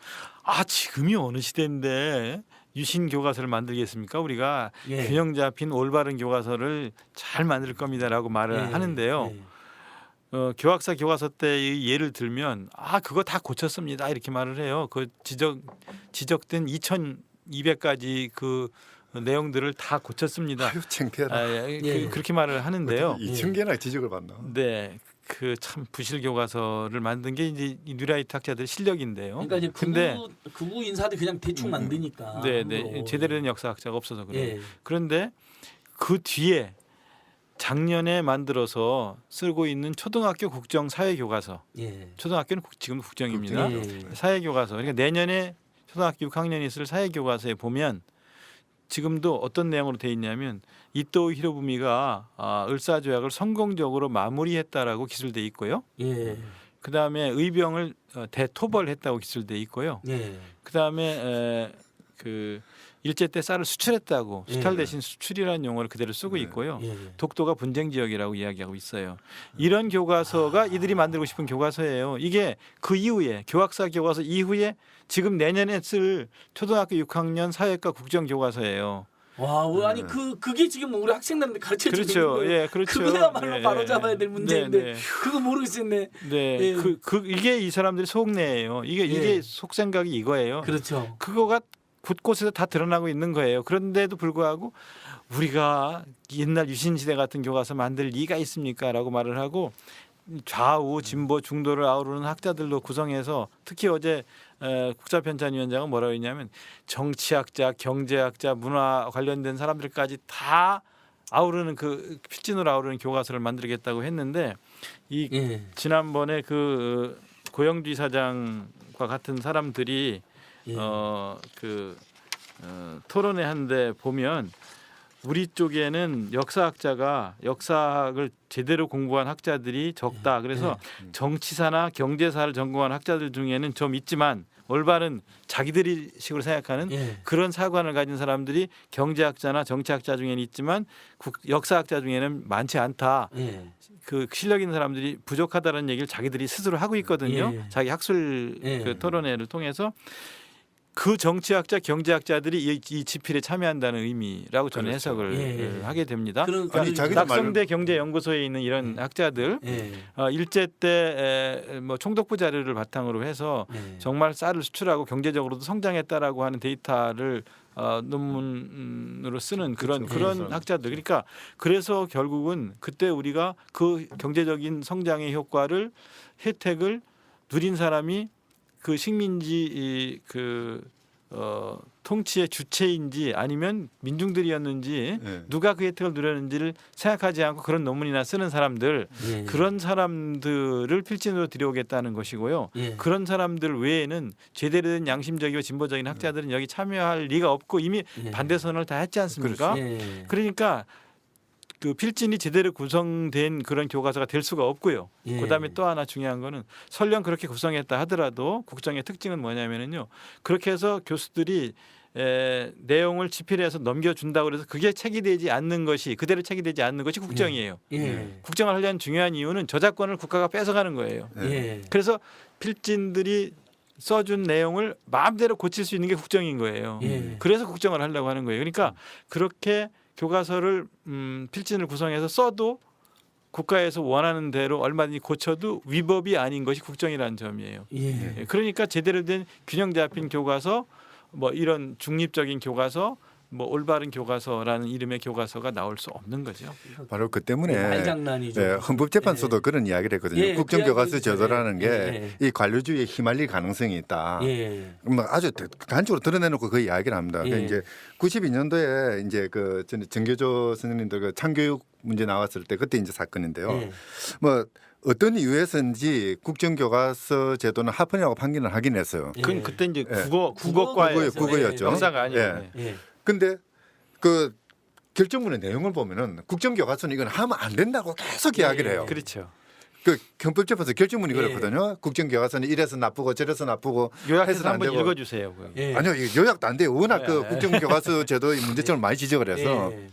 지금이 어느 시대인데 유신 교과서를 만들겠습니까? 우리가 예. 균형 잡힌 올바른 교과서를 잘 만들 겁니다라고 말을 예. 하는데요. 예. 교학사 교과서 때의 예를 들면 그거 다 고쳤습니다 이렇게 말을 해요. 그 지적된 2,200가지 그 내용들을 다 고쳤습니다. 아유 창피하다. 예. 그렇게 말을 하는데요. 2,000개나 지적을 받나. 네, 그 참 부실 교과서를 만든 게 이제 이 뉴라이트 학자들 실력인데요. 그러니까 이제 근데 극우 인사들 그냥 대충 만드니까. 네, 함부로. 제대로 된 역사학자가 없어서 그래요. 예. 그런데 그 뒤에 작년에 만들어서 쓰고 있는 초등학교 국정 사회 교과서. 예. 초등학교는 지금 국정입니다. 예. 사회 교과서. 그러니까 내년에 초등학교 6학년이 쓸 사회 교과서에 보면 지금도 어떤 내용으로 돼 있냐면 이토 히로부미가 을사조약을 성공적으로 마무리했다라고 기술돼 있고요. 예. 그다음에 의병을 대토벌했다고 기술돼 있고요. 예. 그다음에 그 일제 때 쌀을 수출했다고 예. 수탈 대신 수출이라는 용어를 그대로 쓰고 있고요. 예. 독도가 분쟁 지역이라고 이야기하고 있어요. 이런 교과서가 이들이 만들고 싶은 교과서예요. 이게 그 이후에 교학사 교과서 이후에 지금 내년에 쓸 초등학교 6학년 사회과 국정 교과서예요. 와, 아니 그게 지금 우리 학생들한테 가르쳐 주는 그렇죠. 거예요. 예, 그렇죠. 그거야말로 예, 바로 예. 잡아야 될 문제인데 네, 네. 그거 모르겠었네. 네, 예. 이게 이 사람들의 속내예요. 이게 예. 속생각이 이거예요. 그렇죠. 그거가 곳곳에서 다 드러나고 있는 거예요. 그런데도 불구하고 우리가 옛날 유신시대 같은 교과서 만들 리가 있습니까라고 말을 하고 좌우 진보 중도를 아우르는 학자들로 구성해서 특히 어제 국사편찬위원장은 뭐라고 했냐면 정치학자, 경제학자, 문화 관련된 사람들까지 다 아우르는 그 필진으로 아우르는 교과서를 만들겠다고 했는데 이 예. 지난번에 그 고영주 이사장과 같은 사람들이 예. 토론회 한데 보면 우리 쪽에는 역사학자가 역사학을 제대로 공부한 학자들이 적다. 그래서 정치사나 경제사를 전공한 학자들 중에는 좀 있지만 올바른 자기들이 식으로 생각하는 예. 그런 사관을 가진 사람들이 경제학자나 정치학자 중에는 있지만 역사학자 중에는 많지 않다. 예. 그 실력 있는 사람들이 부족하다는 얘기를 자기들이 스스로 하고 있거든요. 예. 자기 학술 예. 그 토론회를 통해서 그 정치학자, 경제학자들이 이 집필에 참여한다는 의미라고 저는 그렇죠. 해석을 예. 하게 됩니다. 그러니까 아니, 자기들 낙성대 경제연구소에 있는 이런 학자들 예. 일제 때 뭐 총독부 자료를 바탕으로 해서 예. 정말 쌀을 수출하고 경제적으로도 성장했다라고 하는 데이터를 논문으로 쓰는 그런 학자들. 그러니까 그래서 결국은 그때 우리가 그 경제적인 성장의 효과를 혜택을 누린 사람이 그 식민지 통치의 주체인지 아니면 민중들이었는지 네. 누가 그 혜택을 누렸는지를 생각하지 않고 그런 논문이나 쓰는 사람들 예. 그런 사람들을 필진으로 들여오겠다는 것이고요. 예. 그런 사람들 외에는 제대로 된 양심적이고 진보적인 학자들은 여기 참여할 리가 없고 이미 예. 반대 선언을 다 했지 않습니까? 예. 그러니까 그 필진이 제대로 구성된 그런 교과서가 될 수가 없고요. 예. 그다음에 또 하나 중요한 거는 설령 그렇게 구성했다 하더라도 국정의 특징은 뭐냐면은요. 그렇게 해서 교수들이 내용을 집필해서 넘겨준다고 그래서 그게 체계되지 않는 것이 그대로 체계되지 않는 것이 국정이에요. 예. 국정을 하려는 중요한 이유는 저작권을 국가가 뺏어가는 거예요. 예. 그래서 필진들이 써준 내용을 마음대로 고칠 수 있는 게 국정인 거예요. 예. 그래서 국정을 하려고 하는 거예요. 그러니까 그렇게 교과서를 필진을 구성해서 써도 국가에서 원하는 대로 얼마든지 고쳐도 위법이 아닌 것이 국정이라는 점이에요. 예. 그러니까 제대로 된 균형 잡힌 교과서, 뭐 이런 중립적인 교과서, 뭐 올바른 교과서라는 이름의 교과서가 나올 수 없는 거죠. 바로 그 때문에 말장난이죠. 네, 헌법재판소도 그런 이야기를 했거든요. 예, 국정교과서 그 제도라는 게 예, 이 관료주의에 휘말릴 가능성이 있다. 예. 뭐 아주 단적으로 드러내놓고 그 이야기를 합니다. 예. 그 이제 92년도에 이제 그 정교조 선생님들 그 참교육 문제 나왔을 때 그때 이제 사건인데요. 예. 뭐 어떤 이유에서인지 국정교과서 제도는 합헌이라고 판결을 하긴 했어요. 예. 그건 그때 이제 예. 국어과에서 국어였죠. 역사가 아니에요. 예. 예. 근데 그 결정문의 내용을 보면은 국정교과서는 이건 하면 안 된다고 계속 이야기를 해요. 그렇죠. 그 헌법재판소 결정문이 예. 그렇거든요. 국정교과서는 이래서 나쁘고 저래서 나쁘고 요약해서 해서는 안 한번 되고. 읽어주세요. 그거. 예. 아니요, 이거 요약도 안 돼요. 워낙 그 예. 국정교과서 제도의 문제점을 많이 지적을 해서 예.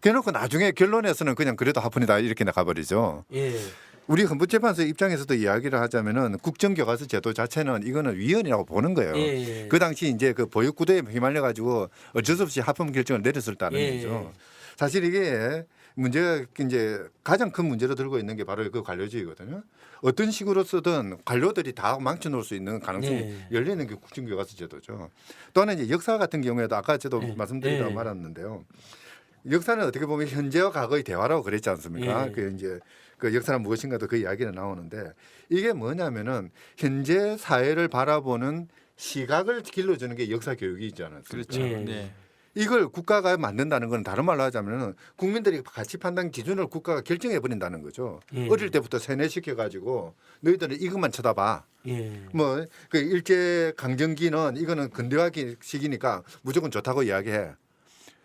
그래놓고 나중에 결론에서는 그냥 그래도 합헌이다 이렇게 나가버리죠. 예. 우리 헌법재판소 입장에서도 이야기를 하자면은 국정교과서 제도 자체는 이거는 위헌이라고 보는 거예요. 예. 그 당시 이제 그 보육구대에 휘말려 가지고 어쩔 수 없이 합헌 결정을 내렸었다는 예. 거죠. 사실 이게 문제가 이제 가장 큰 문제로 들고 있는 게 바로 그 관료주의거든요. 어떤 식으로 쓰든 관료들이 다 망쳐놓을 수 있는 가능성이 예. 열리는 게 국정교과서 제도죠. 또 하나 이제 역사 같은 경우에도 아까 저도 예. 말씀드리다가 예. 말았는데요. 역사는 어떻게 보면 현재와 과거의 대화라고 그랬지 않습니까? 예. 그 이제 그 역사는 무엇인가도 그 이야기는 나오는데 이게 뭐냐면은 현재 사회를 바라보는 시각을 길러주는 게 역사 교육이지 않습니까? 그렇죠. 예. 네. 이걸 국가가 만든다는 건 다른 말로 하자면은 국민들이 가치 판단 기준을 국가가 결정해 버린다는 거죠. 예. 어릴 때부터 세뇌시켜 가지고 너희들은 이것만 쳐다봐. 예. 뭐 그 일제 강점기는 이거는 근대화 시기니까 무조건 좋다고 이야기해.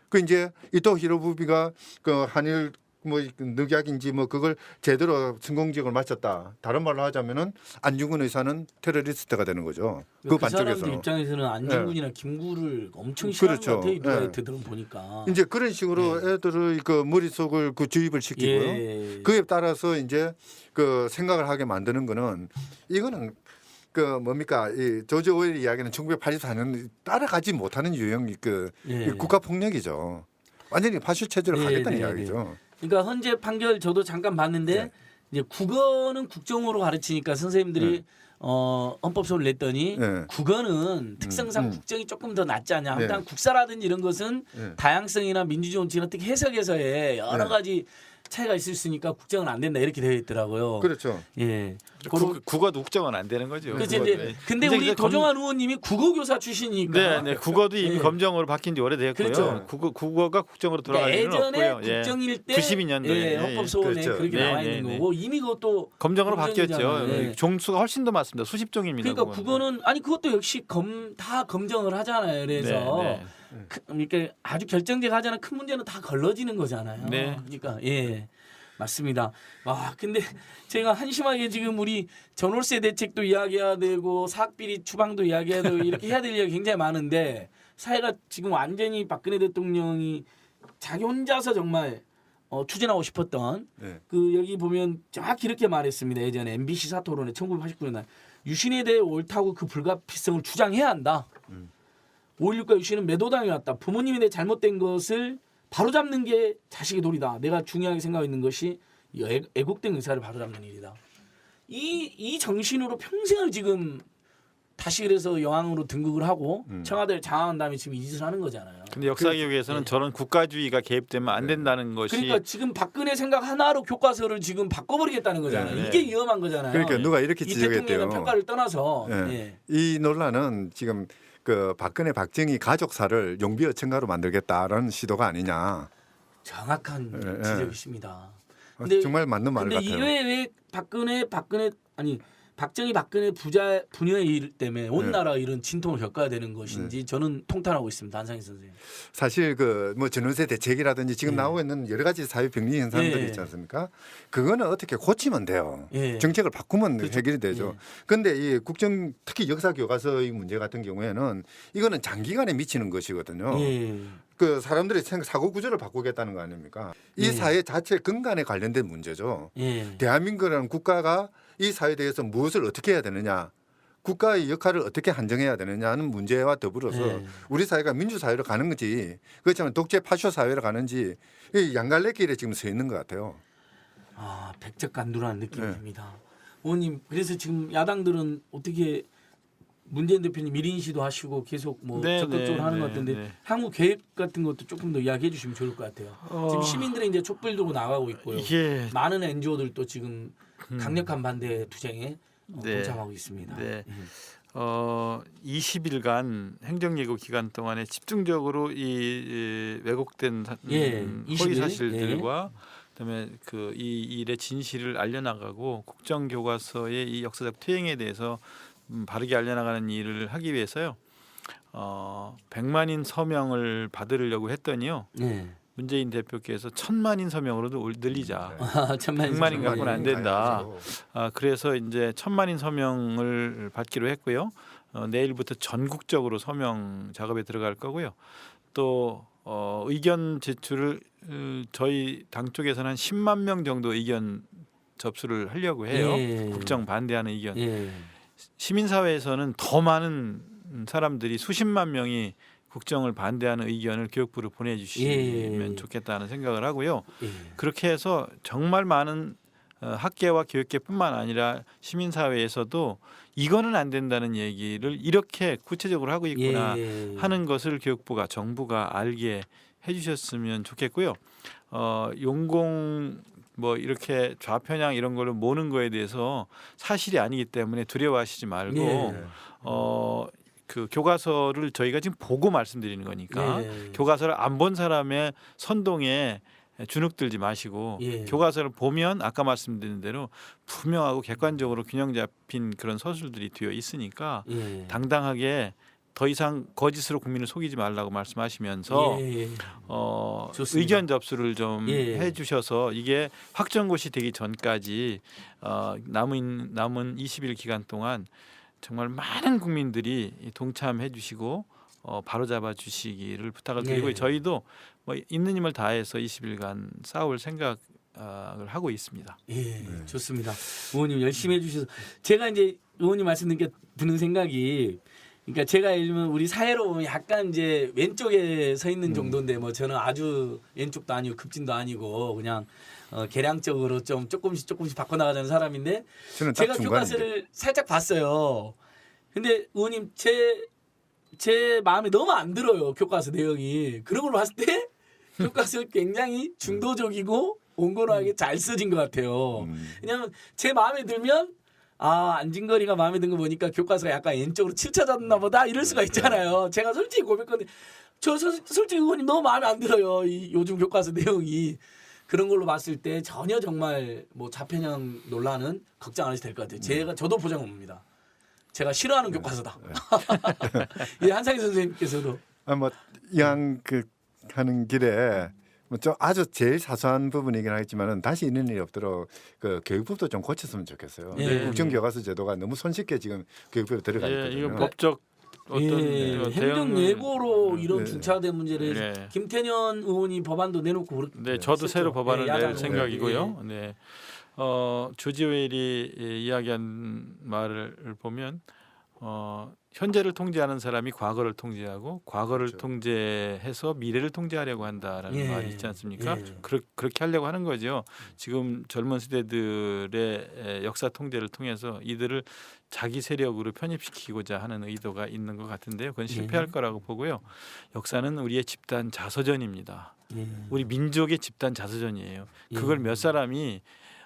그 이제 이토 히로부미가 그 한일 뭐 늑약인지 뭐 그걸 제대로 성공적으로 마쳤다. 다른 말로 하자면은 안중근 의사는 테러리스트가 되는 거죠. 그 사람들 반쪽에서. 입장에서는 안중근이나 김구를 엄청 싫어하는 그렇죠. 것 같아요. 누가 예. 되들은 보니까. 이제 그런 식으로 애들의 그 머릿속을 그 주입을 시키고요. 예. 그에 따라서 이제 그 생각을 하게 만드는 거는 이거는 그 뭡니까 이 조지 오웰 이야기는 1984년 따라가지 못하는 유형 그 예. 국가 폭력이죠. 완전히 파슈 체제로 예, 가겠다는 네, 이야기죠. 그러니까 현재 판결 저도 잠깐 봤는데 네. 이제 국어는 국정으로 가르치니까 선생님들이 헌법소를 냈더니 네. 국어는 특성상 국정이 조금 더 낫지 않냐. 네. 일단 국사라든지 이런 것은 네. 다양성이나 민주주의 원칙을 어떻게 해석해서의 여러 네. 가지 차이가 있으니까 국정은 안 된다 이렇게 되어 있더라고요. 그렇죠. 예. 국어도 국정은 안 되는 거죠. 그렇죠. 국어도. 이제 근데 이제 우리 이제 도정환 의원님이 국어교사 출신이니까. 네, 국어도 이미 예. 검정으로 바뀐 지 오래됐고요. 그렇죠. 국어가 국정으로 돌아갈 그러니까 일은 예전에 없고요. 예. 국정일 때 92년도에 예, 헌법소원에 그렇죠. 그렇게 네, 나와 네, 있는 네. 거고 이미 그것도 검정으로 검정이잖아요. 바뀌었죠. 예. 종수가 훨씬 더 많습니다. 수십 종입니다. 그러니까 국어는 아니 그것도 역시 다 검정을 하잖아요. 그래서 네. 그러니까 아주 결정적 하잖아. 큰 문제는 다 걸러지는 거잖아요. 네. 그러니까 예. 맞습니다. 와, 근데 제가 한심하게 지금 우리 전월세 대책도 이야기해야 되고 사학비리 추방도 이야기해야 되고 이렇게 해야 될 이야기 굉장히 많은데 사회가 지금 완전히 박근혜 대통령이 자기 혼자서 정말 추진하고 싶었던 네. 그 여기 보면 정확히 이렇게 말했습니다. 예전에 MBC 사토론에 1989년 유신에 대해 옳다고 그 불가피성을 주장해야 한다. 5.16과 유신은 매도당해 왔다. 부모님에 대해 잘못된 것을 바로잡는 게 자식의 도리다. 내가 중요하게 생각하고 있는 것이 이 애국된 의사를 바로잡는 일이다. 이 정신으로 평생을 지금 다시 그래서 여왕으로 등극을 하고 청와대를 장악한 다음에 지금 이 짓을 하는 거잖아요. 근데 역사교육에서는 예. 저런 국가주의가 개입되면 안 된다는 것이 그러니까 지금 박근혜 생각 하나로 교과서를 지금 바꿔버리겠다는 거잖아요. 네. 이게 위험한 거잖아요. 그러니까 누가 이렇게 이 대통령의 지적했대요. 평가를 떠나서 예. 예. 이 논란은 지금 그 박근혜 박정희 가족사를 용비어천가로 만들겠다라는 시도가 아니냐. 정확한 예, 예. 지적이십니다. 정말 맞는 말 근데 같아요. 왜 박정희 부녀의 일 때문에 온 네. 나라가 이런 진통을 겪어야 되는 것인지 저는 통탄하고 있습니다. 안상희 선생님. 사실 그 뭐 전원세 대책이라든지 지금 예. 나오고 있는 여러 가지 사회 병리 현상들이 예. 있지 않습니까? 그거는 어떻게 고치면 돼요. 예. 정책을 바꾸면 그렇죠. 해결이 되죠. 그런데 이 국정 특히 역사 교과서의 문제 같은 경우에는 이거는 장기간에 미치는 것이거든요. 예. 그 사람들의 사고 구조를 바꾸겠다는 거 아닙니까? 이 예. 사회 자체 근간에 관련된 문제죠. 예. 대한민국이라는 국가가 이 사회에 대해서 무엇을 어떻게 해야 되느냐, 국가의 역할을 어떻게 한정해야 되느냐는 문제와 더불어서 예. 우리 사회가 민주사회로 가는 건지 그렇지만 독재 파쇼 사회로 가는지 이 양갈래길에 지금 서 있는 것 같아요. 아, 백작간두라는 느낌이 네. 듭니다. 의원님, 그래서 지금 야당들은 어떻게 문재인 대표님 1인 시도 하시고 계속 뭐 네, 적극적으로 네, 하는 것 네, 같은데 네. 향후 계획 같은 것도 조금 더 이야기해 주시면 좋을 것 같아요. 지금 시민들이 이제 촛불 들고 나가고 있고요. 이게 많은 NGO들도 지금 강력한 반대 투쟁에 네. 동참하고 있습니다. 네. 예. 20일간 행정예고 기간 동안에 집중적으로 이 왜곡된 예, 허위 20일. 사실들과 그다음에 그 이 일의 진실을 알려나가고 국정교과서의 이 역사적 퇴행에 대해서 바르게 알려나가는 일을 하기 위해서요. 100만인 서명을 받으려고 했더니요. 네. 문재인 대표께서 1000만인 서명으로도 늘리자. 아, 천만 100만인 갖고는 안 된다. 가야죠. 그래서 이제 1000만인 서명을 받기로 했고요. 내일부터 전국적으로 서명 작업에 들어갈 거고요. 또 의견 제출을 저희 당 쪽에서는 한 10만 명 정도 의견 접수를 하려고 해요. 예. 국정 반대하는 의견. 예. 시민사회에서는 더 많은 사람들이 수십만 명이 국정을 반대하는 의견을 교육부로 보내주시면 예. 좋겠다는 생각을 하고요. 예. 그렇게 해서 정말 많은 학계와 교육계뿐만 아니라 시민사회에서도 이거는 안 된다는 얘기를 이렇게 구체적으로 하고 있구나 예. 하는 것을 교육부가 정부가 알게 해주셨으면 좋겠고요. 용공 뭐 이렇게 좌편향 이런 걸로 모는 거에 대해서 사실이 아니기 때문에 두려워하시지 말고 예. 그 교과서를 저희가 지금 보고 말씀드리는 거니까 예. 교과서를 안 본 사람의 선동에 주눅들지 마시고 예. 교과서를 보면 아까 말씀드린 대로 분명하고 객관적으로 균형 잡힌 그런 서술들이 되어 있으니까 예. 당당하게 더 이상 거짓으로 국민을 속이지 말라고 말씀하시면서 예. 좋습니다. 의견 접수를 좀 예. 해주셔서 이게 확정고시 되기 전까지 남은 20일 기간 동안 정말 많은 국민들이 동참해 주시고 바로잡아 주시기를 부탁을 드리고 네. 저희도 뭐 있는 힘을 다해서 20일간 싸울 생각을 하고 있습니다. 예, 좋습니다. 의원님 열심히 해주셔서 제가 이제 의원님 말씀 드는 생각이 그러니까 제가 예를 들면 우리 사회로 보면 약간 이제 왼쪽에 서 있는 정도인데 뭐 저는 아주 왼쪽도 아니고 급진도 아니고 그냥 계량적으로 좀 조금씩 바꿔나가자는 사람인데 저는 딱 제가 중간인데. 교과서를 살짝 봤어요. 근데 의원님 제 마음에 너무 안 들어요. 교과서 내용이. 그런 걸로 봤을 때 교과서 굉장히 중도적이고 온건하게 잘 써진 것 같아요. 왜냐하면 제 마음에 들면 안진거리가 마음에 든 거 보니까 교과서가 약간 N쪽으로 치쳐졌나 보다 이럴 수가 있잖아요. 제가 솔직히 고백건데 저 솔직히 의원님 너무 마음에 안 들어요. 이 요즘 교과서 내용이. 그런 걸로 봤을 때 전혀 정말 뭐 자편형 논란은 걱정 안 하셔도 될 것 같아요. 저도 보장 없습니다. 제가 싫어하는 교과서다. 예, 한상희 선생님께서도 뭐 이왕 그 하는 길에 뭐 좀 아주 제일 사소한 부분이긴 하겠지만은 다시 이런 일이 없도록 그 교육부도 좀 고쳤으면 좋겠어요. 예. 국정교과서 제도가 너무 손쉽게 지금 교육부에 들어가 있거든요. 이거 법적 어떤 행정 예고로 이런 네. 중차된 문제를 네. 김태년 의원이 법안도 내놓고 그렇게 네, 저도 새로 법안을 낼 야당으로. 생각이고요. 네. 조지웰이 이야기한 말을 보면 현재를 통제하는 사람이 과거를 통제하고 과거를 그렇죠. 통제해서 미래를 통제하려고 한다라는 예. 말이 있지 않습니까? 예. 그렇게 하려고 하는 거죠. 지금 젊은 세대들의 역사 통제를 통해서 이들을 자기 세력으로 편입시키고자 하는 의도가 있는 것 같은데요. 그건 실패할 거라고 보고요. 역사는 우리의 집단 자서전입니다. 우리 민족의 집단 자서전이에요. 그걸 몇 사람이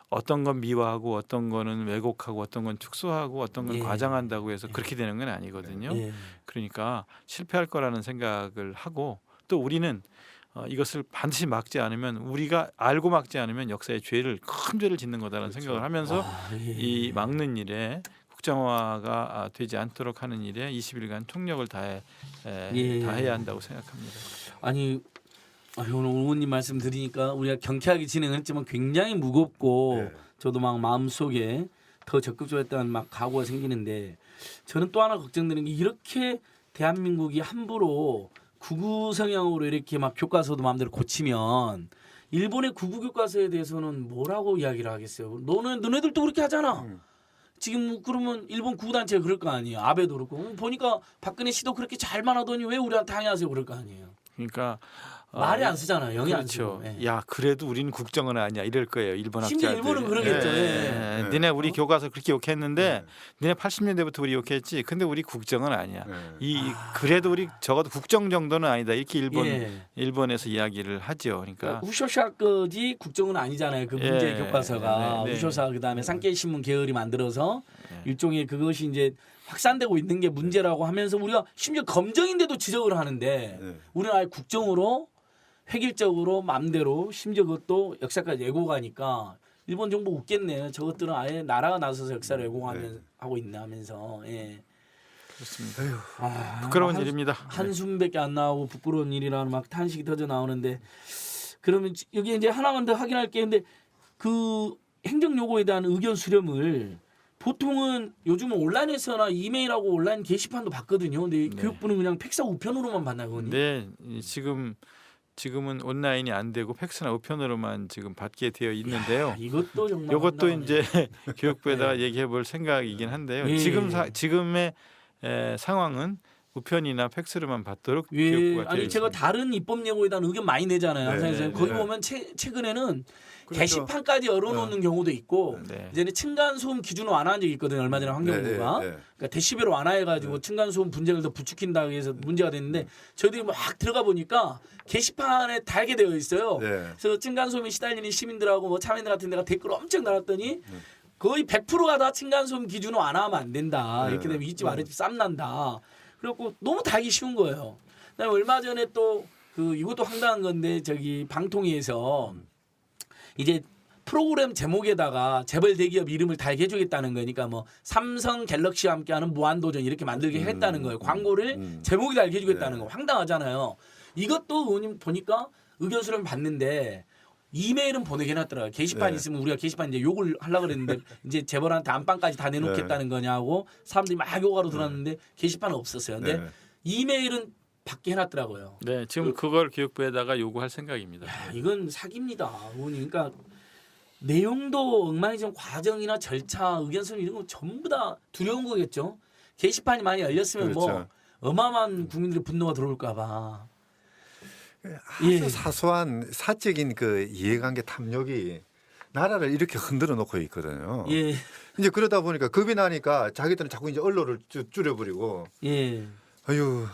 어떤 건 미화하고 어떤 거는 왜곡하고 어떤 건 축소하고 어떤 건 과장한다고 해서 그렇게 되는 건 아니거든요. 그러니까 실패할 거라는 생각을 하고 또 우리는 이것을 반드시 막지 않으면 우리가 알고 막지 않으면 역사의 죄를 큰 죄를 짓는 거다라는 생각을 하면서 이 막는 일에 국정화가 되지 않도록 하는 일에 20일간 총력을 다해야 한다고 생각합니다. 아니 오늘 의원님 말씀 드리니까 우리가 경쾌하게 진행했지만 굉장히 무겁고 저도 막 마음속에 더 적극적으로 했다는 막 각오가 생기는데 저는 또 하나 걱정되는 게 이렇게 대한민국이 함부로 구구 성향으로 이렇게 막 교과서도 마음대로 고치면 일본의 구구 교과서에 대해서는 뭐라고 이야기를 하겠어요. 너네들도 그렇게 하잖아. 지금 그러면 일본 구구단체가 그럴 거 아니에요. 아베도 그렇고 보니까 박근혜 씨도 그렇게 잘만 하더니 왜 우리한테 항의하세요 그럴 거 아니에요. 그러니까 말이 안 쓰잖아요. 영이 안 그렇죠. 쓰고. 예. 야 그래도 우리는 국정은 아니야 이럴 거예요. 일본 심지어 학자들. 일본은 그러겠죠. 예. 니네 우리 교과서 그렇게 욕했는데 니네 80년대부터 우리 욕했지. 근데 우리 국정은 아니야. 그래도 우리 적어도 국정 정도는 아니다. 이렇게 일본에서 이야기를 하죠. 그러니까 우쇼샤까지 국정은 아니잖아요. 그 문제 교과서가 우쇼사 그다음에 산케이 신문 계열이 만들어서 일종의 그것이 이제 확산되고 있는 게 문제라고 하면서 우리가 심지어 검정인데도 지적을 하는데 우리는 아예 국정으로 획일적으로 맘대로 심지어 그것도 역사까지 왜곡하니까 일본 정부 웃겠네요. 저것들은 아예 나라가 나서서 역사를 왜곡하고 있나 하면서. 예. 그렇습니다. 부끄러운 일입니다. 한숨밖에 안 나오고 부끄러운 일이라는 막 탄식이 터져 나오는데 그러면 여기 이제 하나만 더 확인할 게 있는데 그 행정 요구에 대한 의견 수렴을 보통은 요즘은 온라인에서나 이메일하고 온라인 게시판도 받거든요. 근데 교육부는 그냥 팩스하고 우편으로만 받나요, 그거는? 네, 지금은 온라인이 안 되고 팩스나 우편으로만 지금 받게 되어 있는데요. 이것도 정말 이것도 황당하네. 이제 교육부에다가 얘기해 볼 생각이긴 한데요. 지금의 상황은 우편이나 팩스로만 받도록 교육부가 되어 아니 제가 있습니다. 다른 입법 예고에 대한 의견 많이 내잖아요. 항상 선생님. 거기 보면 최근에는 게시판까지 열어놓는 경우도 있고 이제는 층간 소음 기준을 완화한 적이 있거든요. 얼마 전에 환경부가 그러니까 데시벨을 완화해가지고 층간 소음 분쟁을 더 부추긴다고 해서 문제가 됐는데 저희들이 막 들어가 보니까 게시판에 달게 되어 있어요. 그래서 층간 소음에 시달리는 시민들하고 뭐 참여인들 같은 데가 댓글 엄청 달았더니 거의 100%가 다 층간 소음 기준을 완화하면 안 된다. 이렇게 되면 이집 아래집 쌈 난다. 그래갖고 너무 달기 쉬운 거예요. 그다음에 얼마 전에 또 그 이것도 황당한 건데 저기 방통위에서 이제 프로그램 제목에다가 재벌 대기업 이름을 달게 해주겠다는 거니까 뭐 삼성 갤럭시와 함께하는 무한도전 이렇게 만들게 했다는 거예요. 광고를 제목에 달게 해주겠다는 거 황당하잖아요. 이것도 의원님 보니까 의견 수렴 받는데 이메일은 보내게 해놨더라고요. 게시판 있으면 우리가 게시판 이제 욕을 하려고 그랬는데 이제 재벌한테 안방까지 다 내놓겠다는 거냐고 사람들이 막 욕하러 들어왔는데 게시판은 없었어요. 근데 이메일은 받게 해놨더라고요. 네, 지금 그걸 교육부에다가 요구할 생각입니다. 이건 사기입니다. 의원님. 그러니까 내용도 엉망이지만 과정이나 절차, 의견서 이런 거 전부 다 두려운 거겠죠. 게시판이 많이 열렸으면 뭐 어마어마한 국민들의 분노가 들어올까 봐. 아주 사소한 사적인 그 이해관계 탐욕이 나라를 이렇게 흔들어 놓고 있거든요. 이제 그러다 보니까 겁이 나니까 자기들은 자꾸 이제 언론을 줄여버리고. 아유.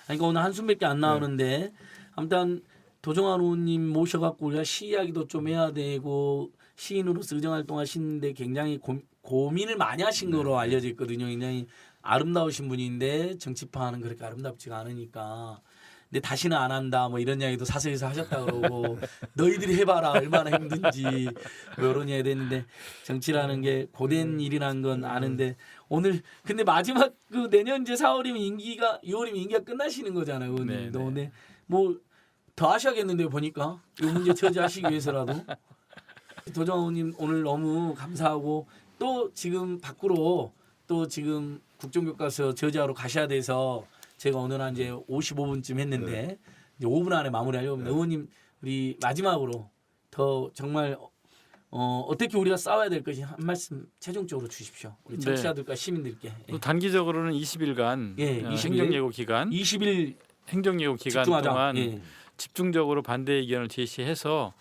그러니까 오늘 한숨밖에 안 나오는데 아무튼 도정환 의원님 모셔갖고 우리가 시 이야기도 좀 해야 되고 시인으로서 의정 활동하시는데 굉장히 고민을 많이 하신 거로 알려져 있거든요. 굉장히 아름다우신 분인데 정치파는 그렇게 아름답지가 않으니까. 근데 다시는 안 한다 뭐 이런 이야기도 사석에서 하셨다 그러고 너희들이 해봐라 얼마나 힘든지 뭐 이런 이야기 했는데 정치라는 게 고된 일이라는 건 아는데 오늘 근데 마지막 그 내년 이제 4월이면 임기가 6월이면 임기가 끝나시는 거잖아요. 의원님도. 근데 뭐 더 하셔야겠는데요 보니까 이 문제 처리하시기 위해서라도. 도정환 의원님 오늘 너무 감사하고 또 지금 밖으로 또 지금 국정교과서 저자로 가셔야 돼서 제가 오늘 한 이제 55분쯤 했는데 이제 5분 안에 마무리하려고 합니다. 의원님 우리 마지막으로 더 정말 어떻게 우리가 싸워야 될 것인지 한 말씀 최종적으로 주십시오. 우리 청취자들과 시민들께. 또 단기적으로는 20일간 20일. 행정예고 기간 20일 행정예고 기간 집중하자. 동안 집중적으로 반대 의견을 제시해서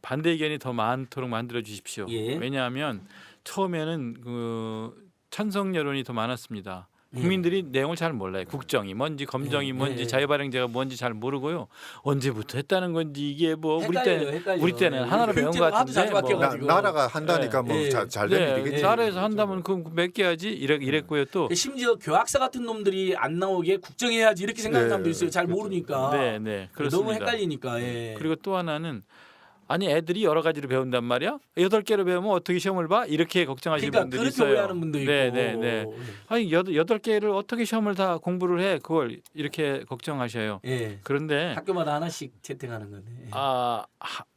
반대 의견이 더 많도록 만들어 주십시오. 왜냐하면 처음에는 그 찬성 여론이 더 많았습니다. 국민들이 내용을 잘 몰라요. 국정이 뭔지 검정이 뭔지 자유발행제가 뭔지 잘 모르고요. 언제부터 했다는 건지 이게 뭐 우리 때는 하나로 배운 것 같은데 뭐. 나라가 한다니까 뭐 잘 되는 일이겠지. 나라에서 한다면 그럼 몇 개 하지 이랬고요. 또 심지어 교학사 같은 놈들이 안 나오게 국정해야지 이렇게 생각하는 사람도 있어요. 잘 모르니까. 네, 그렇습니다. 너무 헷갈리니까. 그리고 또 하나는 아니 애들이 여러 가지로 배운단 말이야. 8개로 배우면 어떻게 시험을 봐? 이렇게 걱정하시는 그러니까 분들이 그렇게 있어요. 오해하는 분도 있고. 네. 아니 8개를 어떻게 시험을 다 공부를 해? 그걸 이렇게 걱정하셔요. 그런데 학교마다 하나씩 채택하는 건데.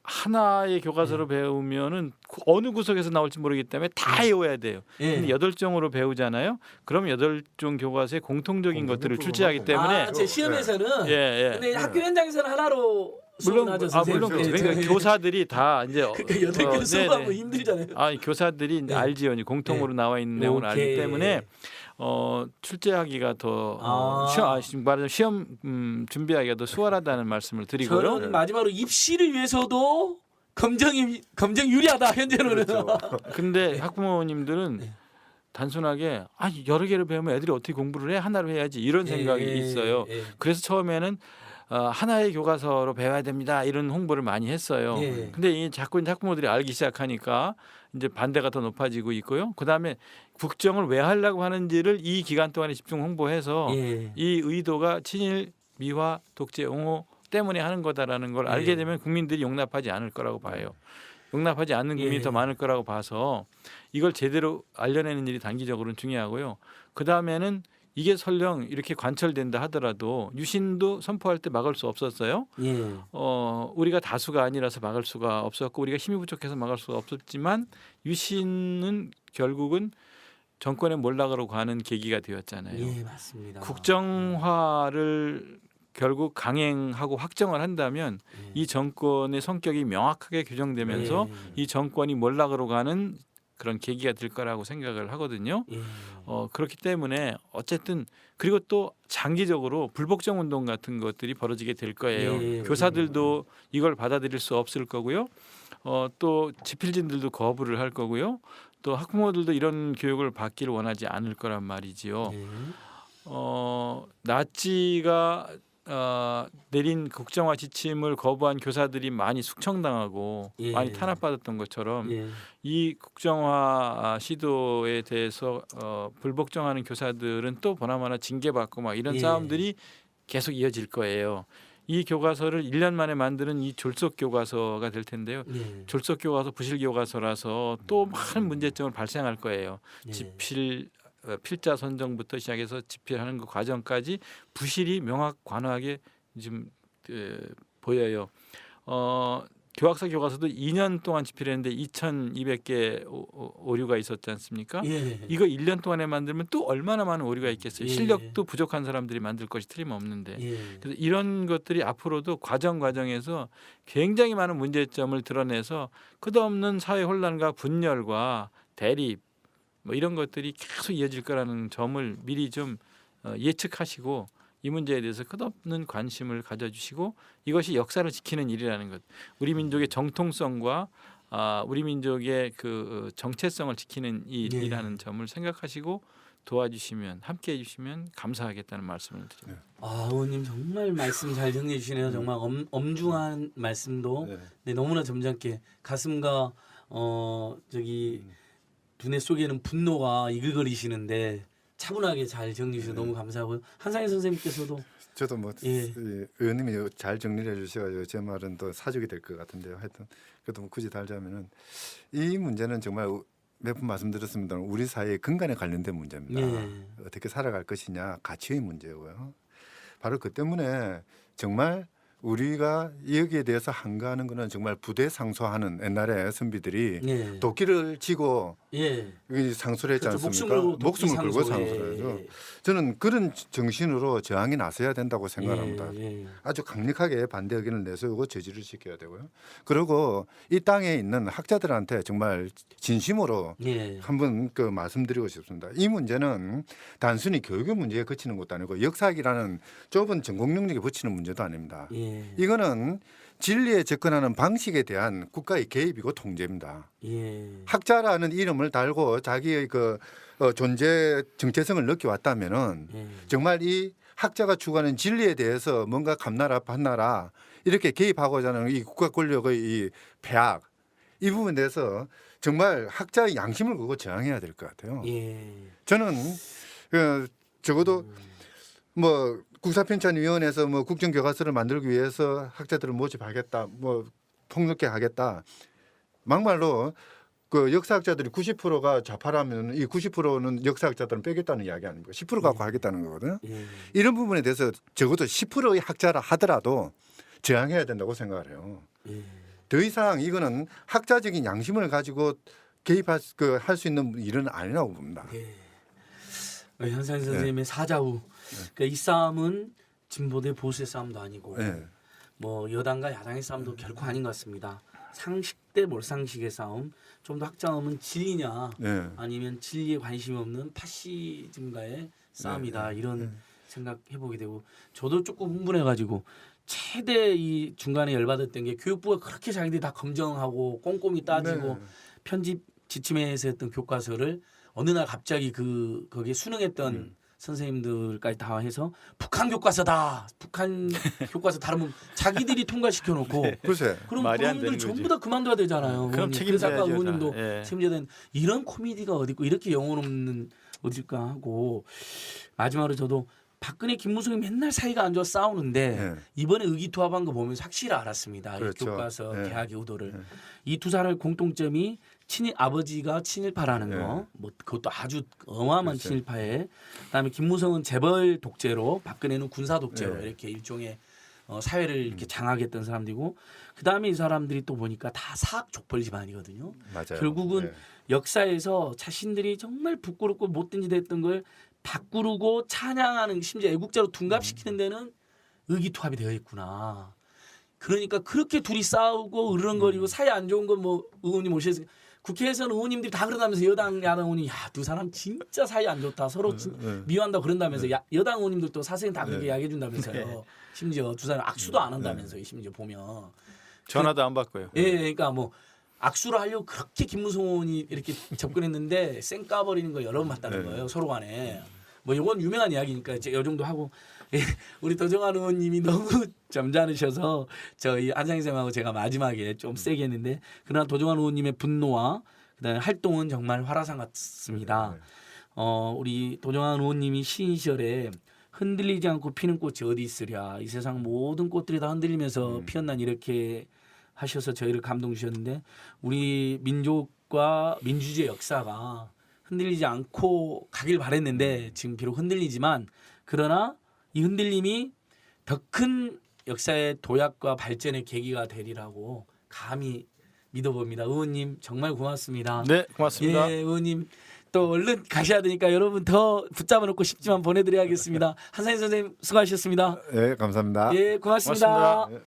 하나의 교과서로 배우면은 어느 구석에서 나올지 모르기 때문에 다 외워야 돼요. 근데 8종으로 배우잖아요. 그럼 8종 교과서에 공통적인 것들을 출제하기 때문에 제 시험에서는 근데 학교 현장에서는 하나로 물론 선생님. 교사들이 다 이제 그러니까 8개를 수업하면 힘들잖아요. 교사들이 알지요. 공통으로 나와 있는 내용을 알기 때문에 출제하기가 더 말하자면 시험 준비하기가 더 수월하다는 말씀을 드리고요. 저는 마지막으로 입시를 위해서도 검정 유리하다 현재로는. 근데 학부모님들은 단순하게 여러 개를 배우면 애들이 어떻게 공부를 해? 하나로 해야지 이런 생각이 있어요. 그래서 처음에는 하나의 교과서로 배워야 됩니다. 이런 홍보를 많이 했어요. 근데 자꾸 학부모들이 알기 시작하니까 이제 반대가 더 높아지고 있고요. 그다음에 국정을 왜 하려고 하는지를 이 기간 동안에 집중 홍보해서 이 의도가 친일, 미화, 독재, 옹호 때문에 하는 거다라는 걸 알게 되면 국민들이 용납하지 않을 거라고 봐요. 용납하지 않는 국민이 더 많을 거라고 봐서 이걸 제대로 알려내는 일이 단기적으로는 중요하고요. 그다음에는 이게 설령 이렇게 관철된다 하더라도 유신도 선포할 때 막을 수 없었어요. 우리가 다수가 아니라서 막을 수가 없었고 우리가 힘이 부족해서 막을 수가 없었지만 유신은 결국은 정권의 몰락으로 가는 계기가 되었잖아요. 맞습니다. 국정화를 결국 강행하고 확정을 한다면 이 정권의 성격이 명확하게 규정되면서 이 정권이 몰락으로 가는 그런 계기가 될 거라고 생각을 하거든요. 그렇기 때문에 어쨌든 그리고 또 장기적으로 불복종 운동 같은 것들이 벌어지게 될 거예요. 교사들도 이걸 받아들일 수 없을 거고요. 또 집필진들도 거부를 할 거고요. 또 학부모들도 이런 교육을 받기를 원하지 않을 거란 말이지요. 나치가 내린 국정화 지침을 거부한 교사들이 많이 숙청당하고 많이 탄압받았던 것처럼 이 국정화 시도에 대해서 불복종하는 교사들은 또 보나마나 징계받고 막 이런 싸움들이 계속 이어질 거예요. 이 교과서를 1년 만에 만드는 이 졸속 교과서가 될 텐데요. 졸속 교과서 부실 교과서라서 또 많은 문제점을 발생할 거예요. 필자 선정부터 시작해서 집필하는 그 과정까지 부실이 명확관하게 지금 보여요. 교학사 교과서도 2년 동안 집필했는데 2,200개 오류가 있었지 않습니까? 이거 1년 동안에 만들면 또 얼마나 많은 오류가 있겠어요. 실력도 부족한 사람들이 만들 것이 틀림없는데. 그래서 이런 것들이 앞으로도 과정에서 굉장히 많은 문제점을 드러내서 끝없는 사회 혼란과 분열과 대립 뭐 이런 것들이 계속 이어질 거라는 점을 미리 좀 예측하시고 이 문제에 대해서 끝없는 관심을 가져주시고 이것이 역사를 지키는 일이라는 것, 우리 민족의 정통성과 우리 민족의 그 정체성을 지키는 일이라는 점을 생각하시고 도와주시면 함께 해주시면 감사하겠다는 말씀을 드립니다. 아, 의원님 정말 말씀 잘 정리해 주시네요. 정말 엄중한 말씀도 네. 네, 너무나 점잖게 가슴과 저기 두뇌 속에는 분노가 이글거리시는데 차분하게 잘 정리해 주셔서 너무 감사하고요. 한상희 선생님께서도 저도 뭐 예. 이 의원님이 잘 정리를 해주셔가지고 제 말은 또 사족이 될 것 같은데요. 하여튼 그래도 뭐 굳이 달자면은 이 문제는 정말 몇 번 말씀드렸습니다. 우리 사회의 근간에 관련된 문제입니다. 예. 어떻게 살아갈 것이냐 가치의 문제고요. 바로 그 때문에 정말 우리가 여기에 대해서 한가하는 거는 정말 부대 상소하는 옛날에 선비들이 예. 도끼를 쥐고 예. 상소를 했지 그렇죠. 않습니까? 목숨을 걸고 상소. 상소를 해서 예. 저는 그런 정신으로 저항에 나서야 된다고 생각합니다. 예. 아주 강력하게 반대 의견을 내세우고 저지를 시켜야 되고요. 그리고 이 땅에 있는 학자들한테 정말 진심으로 예. 한번 말씀드리고 싶습니다. 이 문제는 단순히 교육의 문제에 그치는 것도 아니고 역사학이라는 좁은 전공 영역에 그치는 문제도 아닙니다. 예. 이거는 진리에 접근하는 방식에 대한 국가의 개입이고 통제입니다. 예. 학자라는 이름을 달고 자기의 존재 정체성을 느껴왔다면은 예. 정말 이 학자가 추구하는 진리에 대해서 뭔가 감나라 반나라 이렇게 개입하고자 하는 이 국가 권력의 이 폐악 이 부분에 대해서 정말 학자의 양심을 걸고 저항해야 될 것 같아요. 예. 저는 적어도 뭐 국사편찬위원회에서 뭐 국정교과서를 만들기 위해서 학자들을 모집하겠다, 뭐 폭넓게 하겠다. 막말로 그 역사학자들이 90%가 좌파라면 이 90%는 역사학자들은 빼겠다는 이야기 아닙니까? 10% 갖고 하겠다는 거거든요. 예. 이런 부분에 대해서 적어도 10%의 학자라 하더라도 저항해야 된다고 생각을 해요. 예. 더 이상 이거는 학자적인 양심을 가지고 개입할 할 수 있는 일은 아니라고 봅니다. 예. 현상 선생님의 사자후. 그러니까 이 싸움은 진보 대 보수의 싸움도 아니고 네. 뭐 여당과 야당의 싸움도 결코 아닌 것 같습니다. 상식 대 몰상식의 싸움. 좀 더 학자음은 진리냐 네. 아니면 진리에 관심이 없는 파시즘과의 싸움이다 이런 생각해보게 되고 저도 조금 흥분해가지고 최대 이 중간에 열받았던 게 교육부가 그렇게 자기들이 다 검정하고 꼼꼼히 따지고 네. 편집 지침에서 했던 교과서를 어느 날 갑자기 거기에 수능했던 선생님들까지 다 해서 북한 교과서다. 북한 교과서 다르면 자기들이 통과시켜 놓고 글쎄. 그럼 말이 안 그분들 되는 전부 거지. 다 그만둬야 되잖아요. 그럼 의원님. 책임져야죠, 그래서 아까 의원님도 다. 예. 책임져야 되는 이런 코미디가 어디 있고 이렇게 영혼 없는 어딜까 하고 마지막으로 저도 박근혜 김무성이 맨날 사이가 안 좋아 싸우는데 네. 이번에 의기투합한 거 보면서 확실히 알았습니다. 그렇죠. 이 교과서 네. 개학의 의도를 네. 이 두 사람의 공통점이 아버지가 친일파라는 네. 거, 뭐 그것도 아주 어마어마한 그렇죠. 친일파에, 그다음에 김무성은 재벌 독재로, 박근혜는 군사 독재로 네. 이렇게 일종의 사회를 이렇게 장악했던 사람들이고, 그다음에 이 사람들이 또 보니까 다 사학 족벌 집안이거든요. 맞아요. 결국은 네. 역사에서 자신들이 정말 부끄럽고 못된 짓 했던 걸 바꾸고 찬양하는, 심지어 애국자로 둔갑시키는 데는 의기투합이 되어 있구나. 그러니까 그렇게 둘이 싸우고 으르렁거리고 사이 안 좋은 건 뭐 의원님 오셔서 국회에서는 의원님들이 다 그러다면서 여당 야당 의원이 야 두 사람 진짜 사이 안 좋다 서로 미워한다 그런다면서 여당 의원님들도 사실은 다 그렇게 이야기해 준다면서요. 심지어 두 사람 악수도 안 한다면서요. 심지어 보면 전화도 안 받고요. 예, 그러니까 뭐 악수를 하려고 그렇게 김무성 의원이 이렇게 접근했는데 쌩 까버리는 거 여러 번 봤다는 거예요. 서로 간에. 뭐 이건 유명한 이야기니까 이제 요 정도 하고 예, 우리 도정환 의원님이 너무 점잖으셔서 저희 안상희 쌤하고 제가 마지막에 좀 세게 했는데 그러나 도정환 의원님의 분노와 그다음에 활동은 정말 화라산 같습니다. 우리 도정환 의원님이 시인 시절에 흔들리지 않고 피는 꽃이 어디 있으랴 이 세상 모든 꽃들이 다 흔들리면서 피었난 이렇게 하셔서 저희를 감동 주셨는데 우리 민족과 민주주의 역사가 흔들리지 않고 가길 바랬는데 지금 비록 흔들리지만 그러나 이 흔들림이 더 큰 역사의 도약과 발전의 계기가 되리라고 감히 믿어봅니다. 의원님 정말 고맙습니다. 네, 고맙습니다. 예, 의원님 또 얼른 가셔야 되니까 여러분 더 붙잡아 놓고 싶지만 보내드려야겠습니다. 한상희 선생님 수고하셨습니다. 네, 감사합니다. 예, 고맙습니다. 고맙습니다. 네.